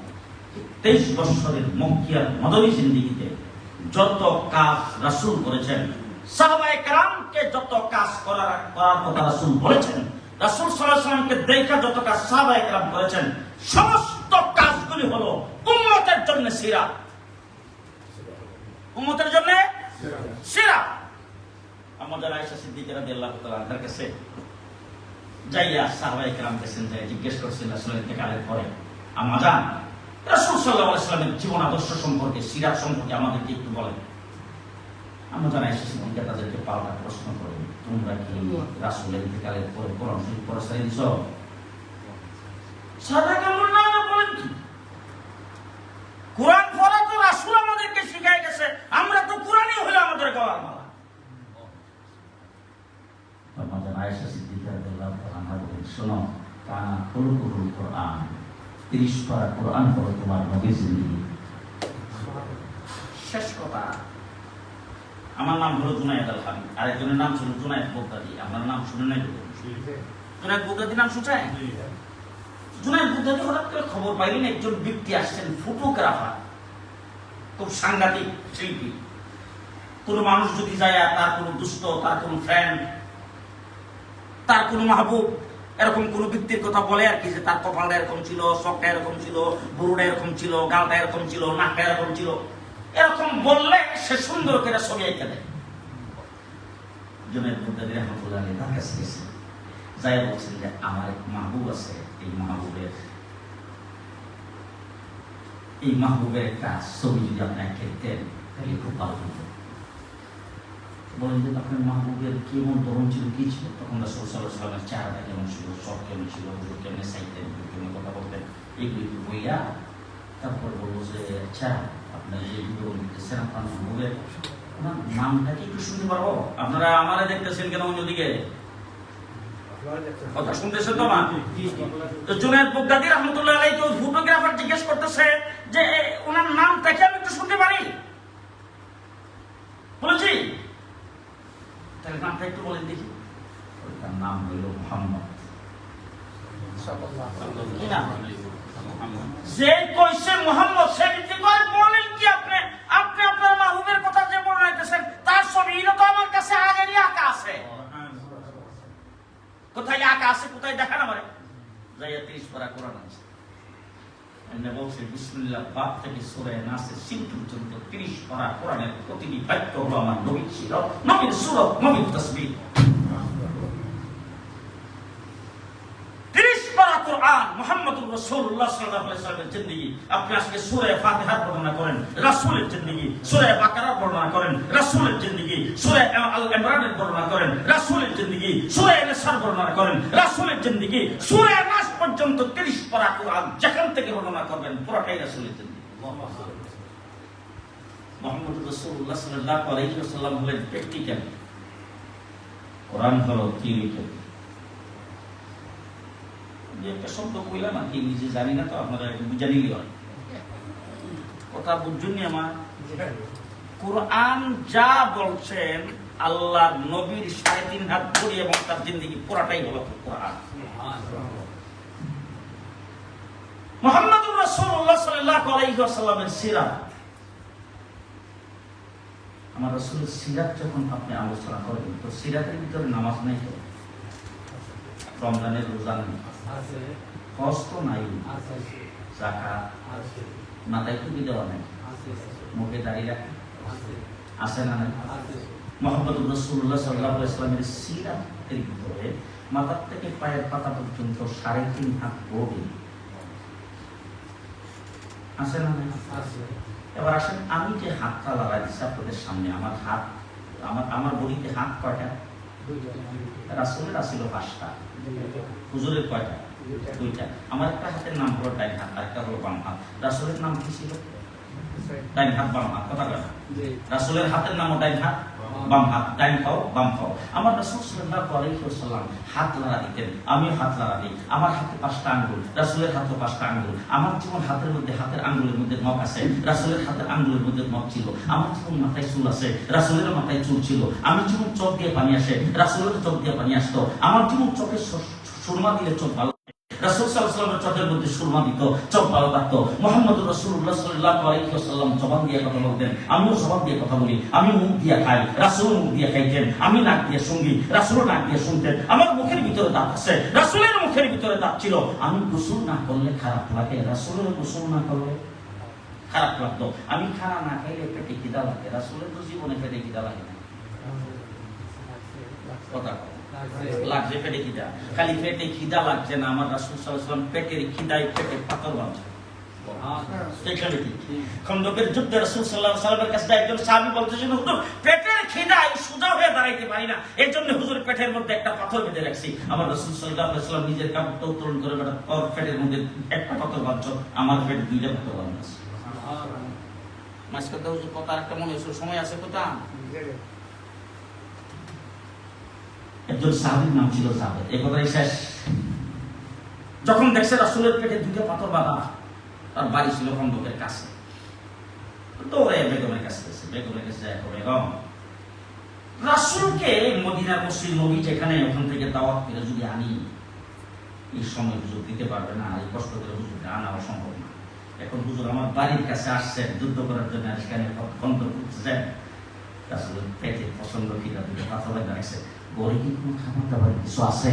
23 বছরের মক্কি আর মদনী জিন্দেগিতে যত কাজ রাসূল করেছেন, সাহাবায়ে কেরামকে যত কাজ করার কথা রাসূল বলেছেন, রাসূল সাল্লাল্লাহু আলাইহি ওয়াসাল্লামকে দেখা যত কাজ সাহাবায়ে কেরাম করেছেন, সমস্ত কাজগুলি হলো উম্মতের জন্য সিরাত। উম্মতের জন্য সিরাত। আমাদের আয়েশা সিদ্দিকা রাদিয়াল্লাহু তাআলা আনহার কাছে যাইয়া সাহাবায়ে কেরাম কাছেন যাই জিজ্ঞেস করছেন রাসূলের ইন্তেকালের পরে, আম্মা জান, রাসূল সাল্লাল্লাহু আলাইহি ওয়াসাল্লামের জীবন আদর্শ সম্পর্কে, সিরাত সম্পর্কে আমাদেরকে একটু বলেন। আম্মা জান আয়েশা সিদ্দিকা তাদেরকে পাল্টা প্রশ্ন করেন, তোমরা কি রাসূলের ইন্তেকালের পরে কোরআন শরীফ পড়া ছেড়ে দিছো? সাহাবায়ে কেরাম বলেন কি, কোরআন পড়া তো রাসূল আমাদেরকে শিখাই গেছে, আমরা তো কোরআনই হলো আমাদের গলার মালা। আমাদের আয়েশা সিদ্দিকা রাদিয়াল্লাহু তাআলা বলেন, শোনো, কানা খুলুকুল কোরআন, 30 পারা কোরআন পড়ো তোমার নবীর জিন্দেগি। শেষ কথা। আমার নাম হলো জুনায়েদ আল হাবিব, আরেকজনের নাম ছিল জুনায়েদ বুগদাদি। আপনার নাম শুনে নাই? জুনায়েদ বুগদাদি নাম শুনছেন? জুনায়েদ বুগদাদি হঠাৎ করে খবর পাইলেন একজন ব্যক্তি আসছেন, ফটোগ্রাফার, খুব সাংঘাতিক শিল্পী। কোন মানুষ যদি যায়, তার কোন দুষ্ট, তার কোন ফ্রেন্ড, তার কোন মাহবুব, এরকম কোন ব্যক্তির কথা বলে আর কি, যে তার কপালটা এরকম ছিল, চোখটা এরকম ছিল, বুড়োটা এরকম ছিল, গালটা এরকম ছিল, নাকটা এরকম ছিল, এরকম বললে সে সুন্দর করে ছবি এঁকে দেয়। জুনায়েদ বুগদাদি রাহমাতুল্লাহ আলাইহি তার কাছে গেছেন, যাই বলছেন যে আমার এক মাহবুব আছে, এই মাহবুবের একটা ছবি যদি আপনি এঁকেতেন তাহলে খুব ভালো হতো। বলেন যে আপনার মাহবুবের কেমন ধরন ছিল, কি ছিল? তখন রাসূল সাল্লাল্লাহু আলাইহি ওয়াসাল্লামের চেহারাটা কেমন ছিল, সব কেমন ছিল, হুজুর কেমনে চাইতেন, কেমন কথা বলতেন, এগুলি একটু বইয়া তারপর বলবো যে আচ্ছা, আপনার যে বিবরণ দিতেছেন আপনার মাহবুবের ওনার নামটা কি একটু শুনতে পারবো? আপনারা আমারে দেখতেছেন কেন অন্যদিকে? কথা শুনতেছেন তো? তো জুনায়েদ বুগদাদি রাহমাতুল্লাহ আলাইহি ওই ফটোগ্রাফার জিজ্ঞেস করতেছে যে ওনার নামটা কি আমি একটু শুনতে পারি? বলেছি, তাহলে নামটা একটু বলেন দেখি। ওটার নাম হইল মুহাম্মদ। কি নাম? যে কইছে মুহাম্মদ, সে কি কয়? বলেন কি আপনি? আপনি আপনার মাহবুবের কথা যে বলতেছেন, তার ছবি তো আমার কাছে আগেরই আঁকা আছে। কোথায় আঁকা আছে, কোথায় দেখান আমারে? যাইয়া 30 পারা কোরআন আছে, বলছে বিসমিল্লাহ বাপ থেকে সূরা নাসের সিন পর্যন্ত 30 পারা কোরআনের প্রতিটি বাক্য হলো আমার নবীর ছিল, নবীর সূরা, নবীর তাসবিহ। কোরআন মুহাম্মদুর রাসূলুল্লাহ সাল্লাল্লাহু আলাইহি ওয়াসাল্লামের জিন্দেগি। আপনি আজকে সূরা ফাতিহার বর্ণনা করেন, রাসূলের জিন্দেগি। সূরা বাকারার বর্ণনা করেন, রাসূলের জিন্দেগি। সূরা আল ইমরানের বর্ণনা করেন, রাসূলের জিন্দেগি। সূরা নিসার বর্ণনা করেন, রাসূলের জিন্দেগি। সূরা নাস পর্যন্ত 30 পারা কোরআন যেখান থেকে বর্ণনা করবেন পুরোটাই রাসূলের জিন্দেগি। মুহাম্মদুর রাসূলুল্লাহ সাল্লাল্লাহু আলাইহি ওয়াসাল্লাম হলেন প্র্যাকটিক্যাল, কোরআন হলো থিওরিক্যাল। একটা শব্দ কইলাম আর কি নিজে জানি না, তো আপনারা একটু বুঝে নিলি হয়। কথা বুঝছেন আমার? কোরআন যা বলছেন আল্লাহর নবীর 3.5 হাত ধরে এবং তার জিন্দেগি পুরাটাই হলো কোরআন। মুহাম্মদুর রাসূলুল্লাহ সাল্লাল্লাহু আলাইহি ওয়াসাল্লামের সিরাত, আমার রাসূলের সিরাত যখন আপনি আলোচনা করবেন, তো সিরাতের ভিতরে নামাজ নাই, তো রমজানের রোজা নেই, হজ তো নাই, যাকাত মাথায় টুপি দেওয়া নেই, মুখে দাড়ি রাখা আছে না নাই? মুহাম্মদুর রাসূলুল্লাহ সাল্লাল্লাহু আলাইহি ওয়াসাল্লামের সিরাতের ভিতরে মাথা থেকে পায়ের পাতা পর্যন্ত 3.5 হাত গভীর আছে না নাই? এবার আসেন, আমি যে হাতটা লাগাই দিচ্ছি আপনাদের সামনে, আমার হাত, আমার বডিতে হাত কয়টা? রাসূলের ছিল 5টা, হুজুরের কয়টা? 2টা। আমার একটা হাতের নাম হলো ডাইন হাত, আর একটা হলো বাম হাত। রাসূলের নাম কি ছিল? ডাইন হাত বাম হাত। কথা বলেন, রাসূলের হাতের নামও ডাইন হাত বাম হাত, ডাইন খাও বাম খাও। আমার রাসূল সাল্লাল্লাহু আলাইহি ওয়াসাল্লাম হাত লাগা দিতেন, আমিও হাত লাগা দিই। আমার হাতে 5টা আঙ্গুল, রাসূলের হাতেও 5টা আঙ্গুল। আমার যেমন হাতের মধ্যে, হাতের আঙ্গুলের মধ্যে নখ আছে, রাসূলের হাতের আঙ্গুলের মধ্যে নখ ছিল। আমার যেমন মাথায় চুল আছে, রাসূলের মাথায় চুল ছিল। আমি যেমন চোখ দিয়ে পানি আসে, রাসূলের চোখ দিয়ে পানি আসতো। আমার যেমন চোখে সুরমা দিলে চোখ ভালো, রাসূল সাল্লাল্লাহু আলাইহি ওয়াসাল্লামের চোখের মধ্যে সুরমা দিত, চোখ ভালো থাকতো। মুহাম্মদুর রাসূলুল্লাহ সাল্লাল্লাহু আলাইহি ওয়াসাল্লাম জবান দিয়ে কথা বলতেন, আমিও জবান দিয়ে কথা বলি। আমি মুখ দিয়ে খাই, রাসূল মুখ দিয়ে খাইতেন। আমি নাক দিয়ে শুনি, রাসূল নাক দিয়ে শুনতেন। আমার মুখের ভিতরে দাঁত আছে, রাসূলের মুখের ভিতরে দাঁত ছিল। আমি গোসল না করলে খারাপ লাগে, রাসূলের গোসল না করলে খারাপ লাগতো। আমি খানা না খাইলে পেটে খিদা লাগে, রাসূলের তো জীবনে পেটে খিদা লাগে না। কথা লাগছে পেটে খিদা, খালি পেটে খিদা লাগছে না, আমার রাসূল সাল্লাল্লাহু আলাইহি ওয়াসাল্লাম পেটের খিদায় পেটে পাথর বাঁধছে। খন্দকের যুদ্ধে রাসূল সাল্লাল্লাহু আলাইহি ওয়াসাল্লামের কাছে একজন সাহাবী বলতেছেন, হুজুর পেটের খিদায় সোজা হয়ে দাঁড়াইতে পারি না, এর জন্য হুজুর পেটের মধ্যে একটা পাথর বেঁধে রাখছি। আমার রাসূল সাল্লাল্লাহু আলাইহি ওয়াসাল্লাম নিজের কাপড়টা উত্তোলন করে ওর পেটের মধ্যে একটা পাথর বাঁধছো, আমার পেটে 2টা পাথর বাঁধছে। মাস কথা হুজুর কথা একটা মনে হচ্ছে, সময় আছে কথা। একজন সাহাবীর নাম ছিল জাবের, এই কথাই শেষ। যখন দেখছে রাসূলের পেটে 2টা পাথর বাঁধা, তার বাড়ি ছিল খন্দকের কাছে, দৌড়ে বেগমের কাছে গেছে। বেগমের কাছে যায়, বেগম, রাসূলকে মদিনার মসজিদ নবী যেখানে, ওখান থেকে দাওয়াত করে যদি আনি, এই সময় হুজুর দিতে পারবে না, এই কষ্ট করে হুজুরকে আনা অসম্ভব না। এখন হুজুর আমার বাড়ির কাছে আসছেন যুদ্ধ করার জন্য, সেখানে খন্দক করতেছেন। রাসূলের পেটে প্রচন্ড খিদা, 2টা পাথর বেঁধে রাখছে। ঘরে কি কোনো খাবার দাবার কিছু আছে?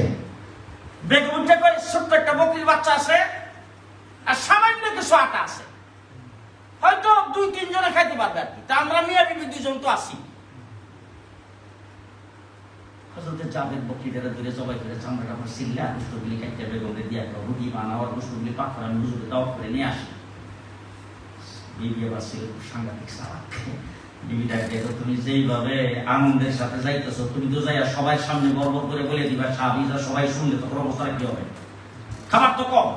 বেগম উঠে করে, ছোট্ট একটা বকরির বাচ্চা আছে, আর সামান্য কিছু আটা আছে, হয়তো 2-3 জনে খাইতে পারবে আর কি। তা আমরা মিয়া বিবি 2 জন তো আছি। হযরত জাবের বকরিটা ধরে জবাই করে চামড়া কাপড় ছিললে গোশতগুলি খাইতে বেগমে দিয়ে একটা রুটি বানাও, আর গোশতগুলি পাক করে আমি হুজুরকে দাওয়াত করে নিয়ে আসি। বিবি আবার ছিল খুব সাংঘাতিক সারাক। বিবিটা দেখো, তুমি যেইভাবে আনন্দের সাথে যাইতেছো, তুমি তো যাইয়া সবাই সামনে গর্ব করে বলে দিবা, সাহাবীরা সবাই শুনলে তখন অবস্থাটা কি হবে? খাবার তো কম,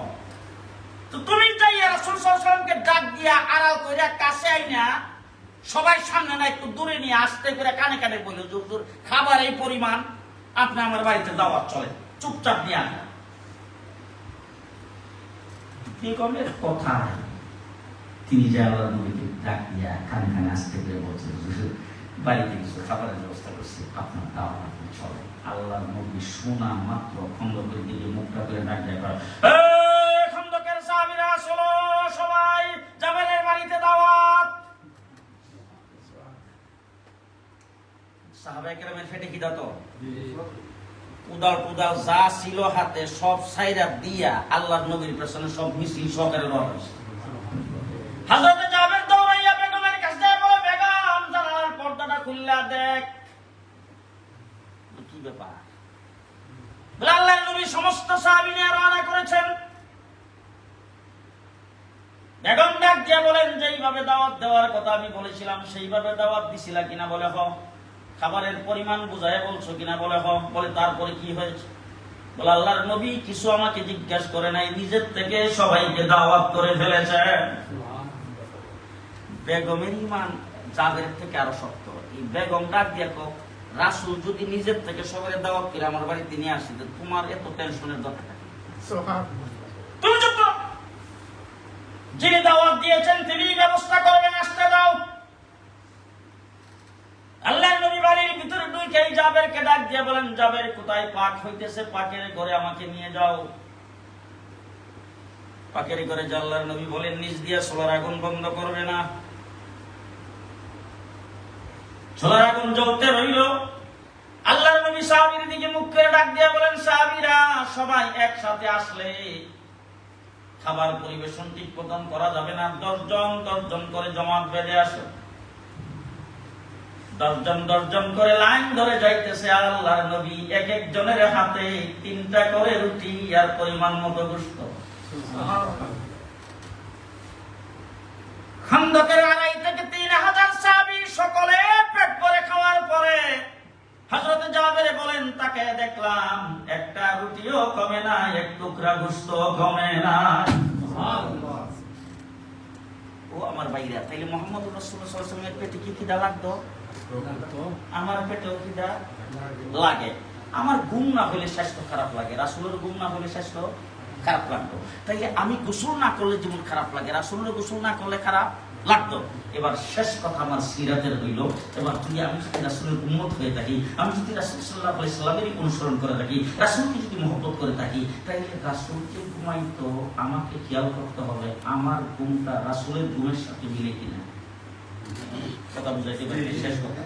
তো তুমি যাইয়া রাসূল সাল্লাল্লাহু আলাইহি ওয়াসাল্লামকে ডাক দিয়া আড়াল কইরা কাছে আইনা সবাই সামনে না একটু দূরে নিয়ে আস্তে করে কানে কানে বলে, হুজুর খাবার এই পরিমাণ, আপনি আমার বাড়িতে দাওয়াত চলে, চুপচাপ নিয়ে আসেন। বেগমের কথা তিনি যে আল্লাহর নবীকে ডাক দিয়া কানে কানে আস্তে করে বলছেন, হুজুর বাড়িতে কিছু খাবারের ব্যবস্থা করছি, আপনার দাওয়াত চলে। আল্লাহর নবী শোনা মাত্র খন্দকের দিকে মুখটা করে ডাক দেয়া, খন্দকের সাহাবীরা চলো, সবাই জাবেরের বাড়িতে দাওয়াত। সাহাবায়ে কেরামের পেটে খিদা তো, উদাল টুদাল যা ছিল হাতে সব ছাইরা দিয়া আল্লাহর নবীর পেছনে সব মিছিল সহকারে রওনা হইছে। হযরত জাবের দৌড়াইয়া বেগমের কাছে বলে, বেগম জানালার পর্দাটা খুললা দেখ। কি ব্যাপার? বলে আল্লাহর নবী সমস্ত সাহাবী নিয়ে রওনা করেছেন, যেইভাবে দাওয়াত দেওয়ার কথা আমি বলেছিলাম সেইভাবে দাওয়াত দিছিলা কিনা বলে হ। খাবারের পরিমাণ বুঝায় বলছো কিনা বলে হ। বলে তারপরে কি হয়েছে? বলে আল্লাহর নবী কিছু আমাকে জিজ্ঞাসা করে নাই, নিজের থেকে সবাইকে দাওয়াত করে ফেলেছে। বেগমের ইমান যাদের থেকে আরো শক্ত। এই বেগম ডাক দিয়ে রাসূল যদি নিজের থেকে সবাই দাওয়াত করে আমার বাড়িতে নিয়ে আসি, তোমার এত টেনশনের দরকার নেই। তুমি চুপ করো। যিনি দাওয়াত দিয়েছেন তিনি ব্যবস্থা করবেন, আসতে দাও। আল্লাহর নবী বাড়ির ভিতরে ঢুকেই জাবেরকে ডাক দিয়ে বলেন, জাবের কোথায়? পাক হইতেছে, পাকের ঘরে আমাকে নিয়ে যাও। পাকের ঘরে আল্লাহর নবী বলেন, নিজ দিয়ে চুলার আগুন বন্ধ করবে না। চুলার আগুন জ্বলতে রইল। আল্লাহর নবী সাহাবীর দিকে মুখ করে ডাক দিয়ে বলেন, সাহাবীরা সবাই একসাথে আসলে খাবার পরিবেশন ঠিক মতন করা যাবে না। 10 জন করে জমাত বেঁধে আসো। 10 জন করে লাইন ধরে যাইতেছে। আল্লাহর নবী এক একজনের হাতে 3টা করে রুটি আর পরিমাণ মতো গোশত। খন্দকের 2.5 থেকে 3,000 সাহাবী সকলে পেট ভরে খাওয়ার পরে হযরত জাবের বলেন, তাকে দেখলাম একটা রুটিও কমে না, এক টুকরা গোশত কমে না। ও আমার ভাইরা, তাইলে মুহাম্মদুর রাসূলুল্লাহ সাল্লাল্লাহু আলাইহি ওয়াসাল্লামের পেটে কি খিদা লাগতো? আমার পেটেও খিদা লাগে। আমার ঘুম না হলে স্বাস্থ্য খারাপ লাগে, রাসূলের ঘুম না হলে স্বাস্থ্য খারাপ লাগতো। তাইলে আমি গোসল না করলে যেমন খারাপ লাগে, রাসূলের গোসল না করলে খারাপ লাগতো। এবার শেষ কথা আমার সিরাতের হইল, এবার যদি আমি যদি রাসূলের উম্মত হয়ে থাকি, আমি যদি রাসূল সাল্লাল্লাহু আলাইহি সাল্লামেরই অনুসরণ করে থাকি, রাসূলকে যদি মহব্বত করে থাকি, তাইলে রাসূলকে ঘুমাইতো আমাকে খেয়াল করতে হবে আমার ঘুমটা রাসূলের ঘুমের সাথে মিলে কিনা। কথা বুঝাইতে পারি? শেষ কথা,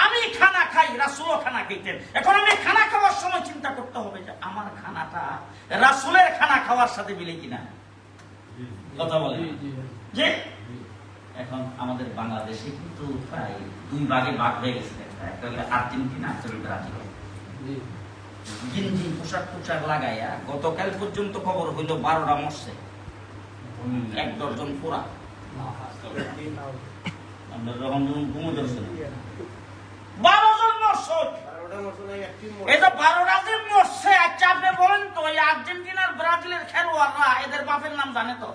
আমি খানা খাই, রাসূলও খানা খাইতেন। এখন আমি খানা খাওয়ার সময় চিন্তা করতে হবে যে আমার খানাটা রাসূলের খানা খাওয়ার সাথে মিলে কিনা। কথা বলে যে এখন আমাদের বাংলাদেশে কিন্তু প্রায় 2 ভাগে ভাগ হয়ে গেছে। একটা হলো আর্জেন্টিনা, একটা হলো ব্রাজিল। গিঞ্জি পোশাক লাগাইয়া গতকাল পর্যন্ত খবর হইল 12টা মরছে, 1 ডজন পোড়া। আমরা যখন ঘুমে ধরছিল 12 জন মরছে। এই যে 12টা যে মরছে, আচ্ছা আপনি বলেন তো এই আর্জেন্টিনার ব্রাজিলের খেলোয়াড়রা এদের বাপের নাম জানে তো?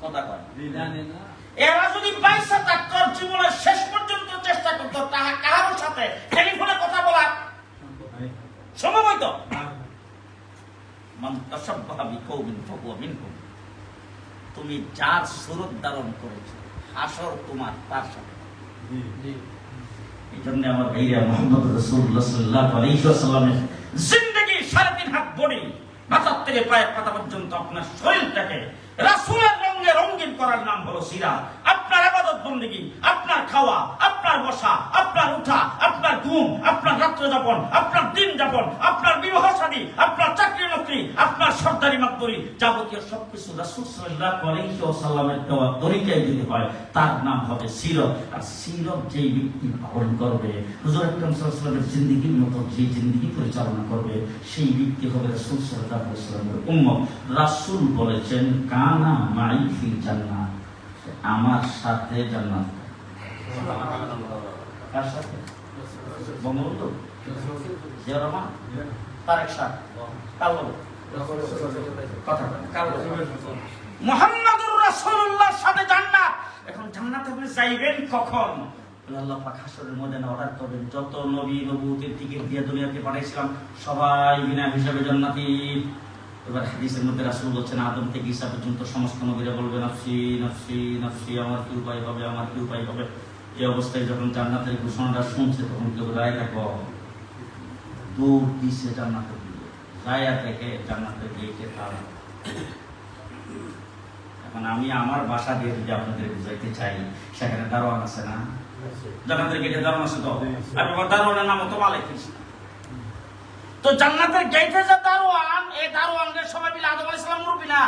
কথা কয় এরা যদি 22 থাকতো, জীবনের শেষ পর্যন্ত চেষ্টা করতো কারোর সাথে টেলিফোনে কথা বলার সম্ভব হইতো? মান তাশাব্বাহা বিকওমিন ফাহুয়া মিনহুম। তুমি যার সুরত ধারণ করেছো, হাসর তোমার তার সাথে। এই জন্য আমার ভাইরা, মুহাম্মদ রাসূলুল্লাহ সাল্লাল্লাহু আলাইহি ওয়াসাল্লামের জিন্দেগি 3.5 হাত বডি, মাথা থেকে পায়ের পাতা পর্যন্ত আপনার শরীরটাকে রাসূলের রঙে রঙিন করার নাম হলো সিরাত। আপনার ইবাদত বন্দেগী, আপনার খাওয়া, আপনার বসা, আপনার উঠা, আপনার ঘুম, আপনার রাত্র যাপন, আপনার দিন যাপন, আপনার বিবাহ শাদী, আপনার চাকরি নকরি, আপনার সরদারি মাতবরি, যাবতীয় সবকিছু রাসূল সাল্লাল্লাহু আলাইহি ওয়াসাল্লামের দেওয়া তরিকায় যদি হয় তার নাম হবে সিরত। আর সিরত যেই ব্যক্তি পালন করবে, হুজুর আকরাম সাল্লাল্লাহু আলাইহি ওয়াসাল্লামের জিন্দেগির মতো যে জিন্দেগি পরিচালনা করবে, সেই ব্যক্তি হবে রাসূল সাল্লাল্লাহু আলাইহি ওয়াসাল্লামের উম্মত। রাসূল বলেছেন, কানা মাই ফিল জান্নাহ, আমার সাথে জান্নাত। কার সাথে? বঙ্গবন্ধু, জিয়া রহমান, তারেক শাহ, কালো কথা কালো মুহাম্মদুর রাসূলুল্লাহর সাথে জান্নাত। এখন জান্নাতে আপনি যাইবেন কখন? আল্লাহ পাক হাসরের ময়দানে অর্ডার করবেন, যত নবী নবুয়তের টিকিট দিয়ে দুনিয়াতে পাঠাইছিলাম সবাই বিনা হিসাবে জান্নাতি। এবার হাদিসের মধ্যে রাসূল বলছেন, আদম থেকে ঈসা পর্যন্ত সমস্ত নবীরা বলবে নাফসি নাফসি নাফসি, আমার কি উপায় হবে, আমার কি উপায় হবে। এই অবস্থায় যখন জান্নাতের ঘোষণাটা শুনছে, তখন কেউ রায় থাকো দূর দিছে জান্নাতের দিকে, রায়া থেকে জান্নাতের গেটে তারা। এখন আমি আমার ভাষা দিয়ে যদি আপনাদের বুঝাইতে চাই, সেখানে দারোয়ান আছে না? জান্নাতের গেটে দারোয়ান আছে তো? আর দারোয়ানের নাম তো মালিক। তো জান্নাতের গেটে যে দারোয়ান, এই দারোয়ানদের সবাই মিলে আদম আলাইহিস সালাম মুরব্বি না?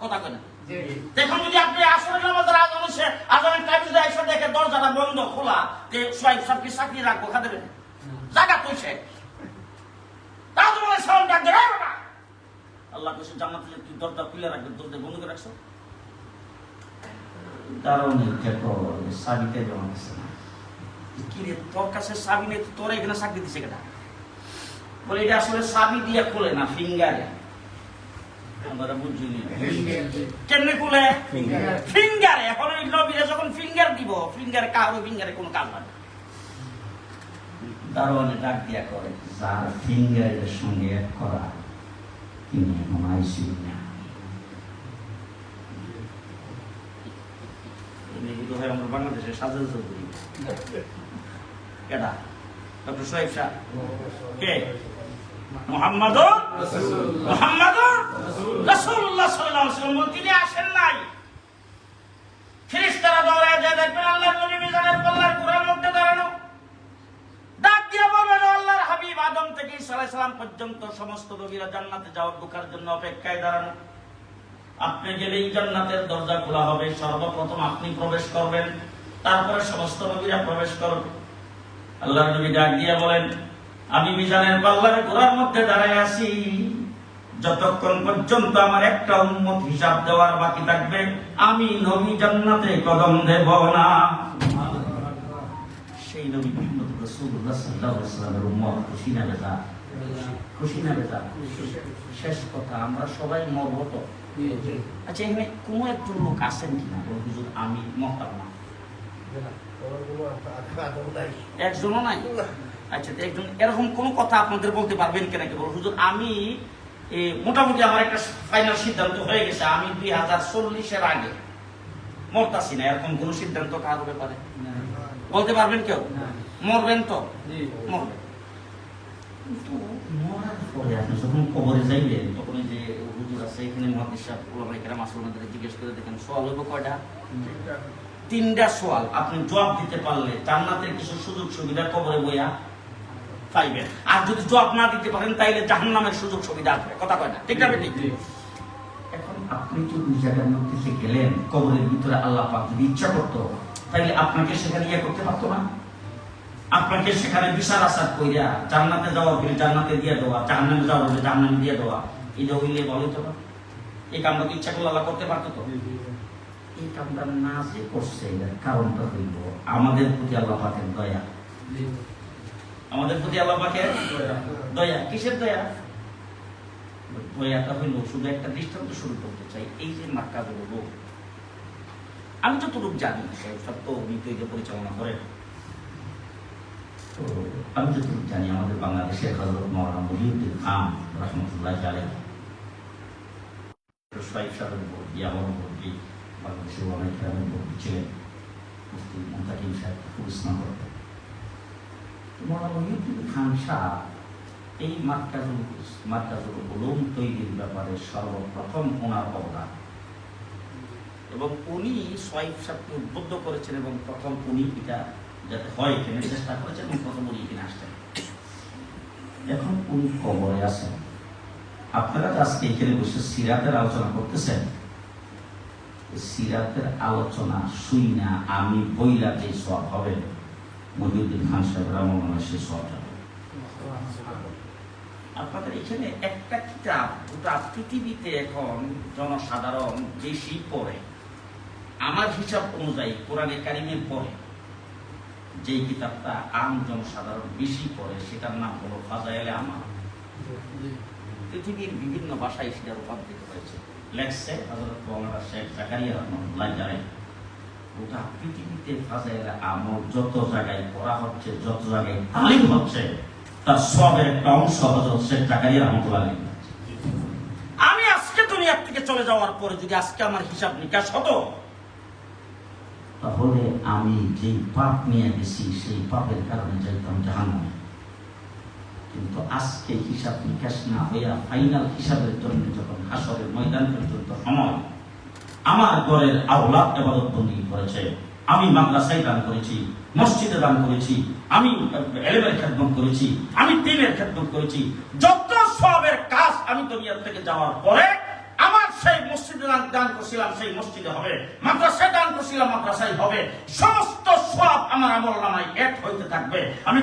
কথা কয় না? দেখুন যদি আপনি আসরের নামাজের আজান হইছে, আজানের টাইমে এসে দেখে দরজাটা বন্ধ খোলা, যে সোয়াইব সব কি চাকরি রাখবো, খা দেবেন জায়গা কইছে। আদম আলাইহিস সালাম ডাক দেয়, আল্লাহ কইছে জান্নাতে যে তুই দরজা খুলে রাখবে, দরজা বন্ধ করে রাখছো। কারণ চাবিটা দেওয়া গেছে না। কি রে, তোর কাছে চাবি নেই, তোরা এখানে চাকরি দিছে কেটা? বলে এটা আসলে চাবি দিয়ে খুলে না, ফিঙ্গারে। আমরা বুঝিনি কেমনে খুলে, ফিঙ্গারে। এখন ওই নবীরা যখন ফিঙ্গার দিব, ফিঙ্গারে কারো ফিঙ্গারে কোনো কাজ হয় না। দারোয়ানে ডাক দিয়া করে, যার ফিঙ্গারের সঙ্গে এক করা তিনি এখন আইসিইউ না। আমরা বাংলাদেশের সাজেল চৌধুরী কেডা? ডক্টর সোহেব শাহ কে? মুহাম্মাদুর রাসূলুল্লাহ সাল্লাল্লাহু আলাইহি ওয়াসাল্লাম তিনি আসেন নাই। ফেরেশতারা দৌড়ে যায়, দেখবেন আল্লাহর নবী মিজানের পাল্লার কুরআন মধ্যে দাঁড়ানো, ডাক দিয়ে বলবেন আল্লাহর হাবিব আদম থেকে ঈসা আলাইহিস সালাম পর্যন্ত সমস্ত নবীরা জান্নাতে যাওয়ার ঢোকার জন্য অপেক্ষায় দাঁড়ানো। আপনি গেলেই জান্নাতের দরজা খোলা হবে, সর্বপ্রথম আপনি প্রবেশ করবেন, তারপরে সমস্ত নবীরা প্রবেশ করবে। আল্লাহর নবী ডাক দিয়ে বলেন, আমি মিজানের পাল্লার ঘোড়ার মধ্যে দাঁড়ায় আছি, যতক্ষণ পর্যন্ত আমার একটা উম্মত হিসাব দেওয়ার বাকি থাকবে আমি নবী জান্নাতে কদম দেব না। সেই নবী মুহাম্মদ রাসূলুল্লাহ সাল্লাল্লাহু আলাইহি ওয়াসাল্লামের উম্মত খুশি না বেজা? খুশি না বেজা? শেষ কথা, আমরা সবাই মরব তো। আচ্ছা, এখানে কোনো একজন লোক আছেন কিনা হুজুর আমি মরতাম না? একজনও নাই। আচ্ছা, একজন এরকম কোন কথা আপনাদের বলতে পারবেন কিনা কি বল হুজুর আমি মোটামুটি আমার একটা ফাইনাল সিদ্ধান্ত হয়ে গেছে, আমি 2040-এর আগে মরতাছি না, এরকম কোন সিদ্ধান্ত কারো ব্যাপারে বলতে পারবেন কেউ? মরবেন তো? মরবেন। কিন্তু মরার পরে আপনি যখন কবরে যাইবেন তখন যে হুজুর আছে এখানে মুহাদ্দিস সাহেব ওলামায়ে কেরাম আসলে জিজ্ঞেস করে দেখেন সওয়াল হইব কয়টা? 3টা সওয়াল। আপনি জবাব দিতে পারলে জান্নাতের কিছু সুযোগ সুবিধা কবরে বইয়া পাইবেন, আর যদি জবাব না দিতে পারেন তাইলে জাহান্নামের সুযোগ সুবিধা আসবে। কথা কয় না? ঠিক না বেঠিক? এখন আপনি তো দুই জায়গার মধ্যে গেলেন, কবরের ভিতরে আল্লাহ পাক যদি ইচ্ছা করতো তাইলে আপনাকে সেখানে ইয়ে করতে পারতো না? আপনাকে সেখানে বিচার আচার কইরা জান্নাতে যাওয়া হইলে জান্নাতে দিয়ে দেওয়া, জাহান্নামে যাওয়া হইলে জাহান্নামে দিয়ে দেওয়া, এটা হইলে বলে তো না? এই কামটা তো ইচ্ছা করলে আল্লাহ করতে পারতো তো? এই কামটা না যে করছে এর কারণটা হইল আমাদের প্রতি আল্লাহ পাকের দয়া। আমাদের প্রতি আল্লাহ পাকের দয়া। কিসের দয়া? দয়াটা হইল, শুধু একটা দৃষ্টান্ত শুরু করতে চাই। এই যে মাক্কাজুল লোক, আমি যতটুকু জানি সব তো উনি পরিচালনা করেন, তো আমি যতটুকু জানি আমাদের বাংলাদেশের হযরত মাওলানা মহিউদ্দিন খান রাহমাতুল্লাহ আলাইহি সোহেব সাহেবের ভর্তি, আমার ভর্তি, বাংলাদেশের ওলামায়ে কেরামের ভর্তি ছিলেন, মুফতি মুনতাকিম সাহেব খুব স্নেহ করতেন। মাওলানা মহিউদ্দিন খান সাহেব এই মার্কাজুল উলুম তৈরির ব্যাপারে সর্বপ্রথম ওনার অবদান, এবং উনি সোহেব সাহেবকে উদ্বুদ্ধ করেছেন এবং প্রথম উনি এটা যাতে হয় এখানে চেষ্টা করেছেন এবং প্রথম উনি এখানে আসতেন। এখন উনি কবরে আছেন। আপনারা আজকে এখানে বসে সিরাতের আলোচনা করতেছেন, সিরাতের আলোচনা শুই না আমি বইলা যে সওয়াব হবে মহিউদ্দিন খান সাহেব রাহমাহুল্লাহ সেই সওয়াব হবে। আপনাদের এখানে একটা কিতাব গোটা পৃথিবীতে এখন জনসাধারণ বেশি পড়ে, আমার হিসাব অনুযায়ী কোরআনে কারিমের পরে যে কিতাবটা আম জনসাধারণ বেশি পড়ে সেটার নাম হলো ফাজায়েলে আমাল। পৃথিবীর বিভিন্ন ভাষায় সেটা রূপান্তরিত হয়েছে, লেখছে হযরত মাওলানা শেখ জাকারিয়া রাহমাতুল্লাহ আলাইহি। গোটা পৃথিবীতে ফাজায়েলে আমল যত জায়গায় পড়া হচ্ছে, যত জায়গায় তালিম হচ্ছে, তার সবের একটা অংশ হযরত শেখ জাকারিয়া রাহমাতুল্লাহ আলাইহি। আমি আজকে দুনিয়া থেকে চলে যাওয়ার পরে যদি আজকে আমার হিসাব নিকাশ হতো, তাহলে আমি যেই পাপ নিয়ে গেছি সেই পাপের কারণে যাইতাম জাহান্নামে। কিন্তু আজকে হিসাব নিকাশ না হইয়া ফাইনাল হিসাবের জন্য যখন হাসরের ময়দান পর্যন্ত সময়, আমার ঘরের আওলাদ ইবাদত বন্দেগী করেছে, আমি মাদ্রাসায় দান করেছি, মসজিদে দান করেছি, আমি ইলমের খেদমত করেছি, আমি দ্বীনের খেদমত করেছি, যত সওয়াবের কাজ আমি দুনিয়া থেকে যাওয়ার পরে আমার সেই মসজিদে দান করছিলাম সেই মসজিদে হবে, মাদ্রাসায় দান করছিলাম মাদ্রাসায় হবে, সমস্ত সওয়াব আমার আমলনামায় এক হইতে থাকবে। আমি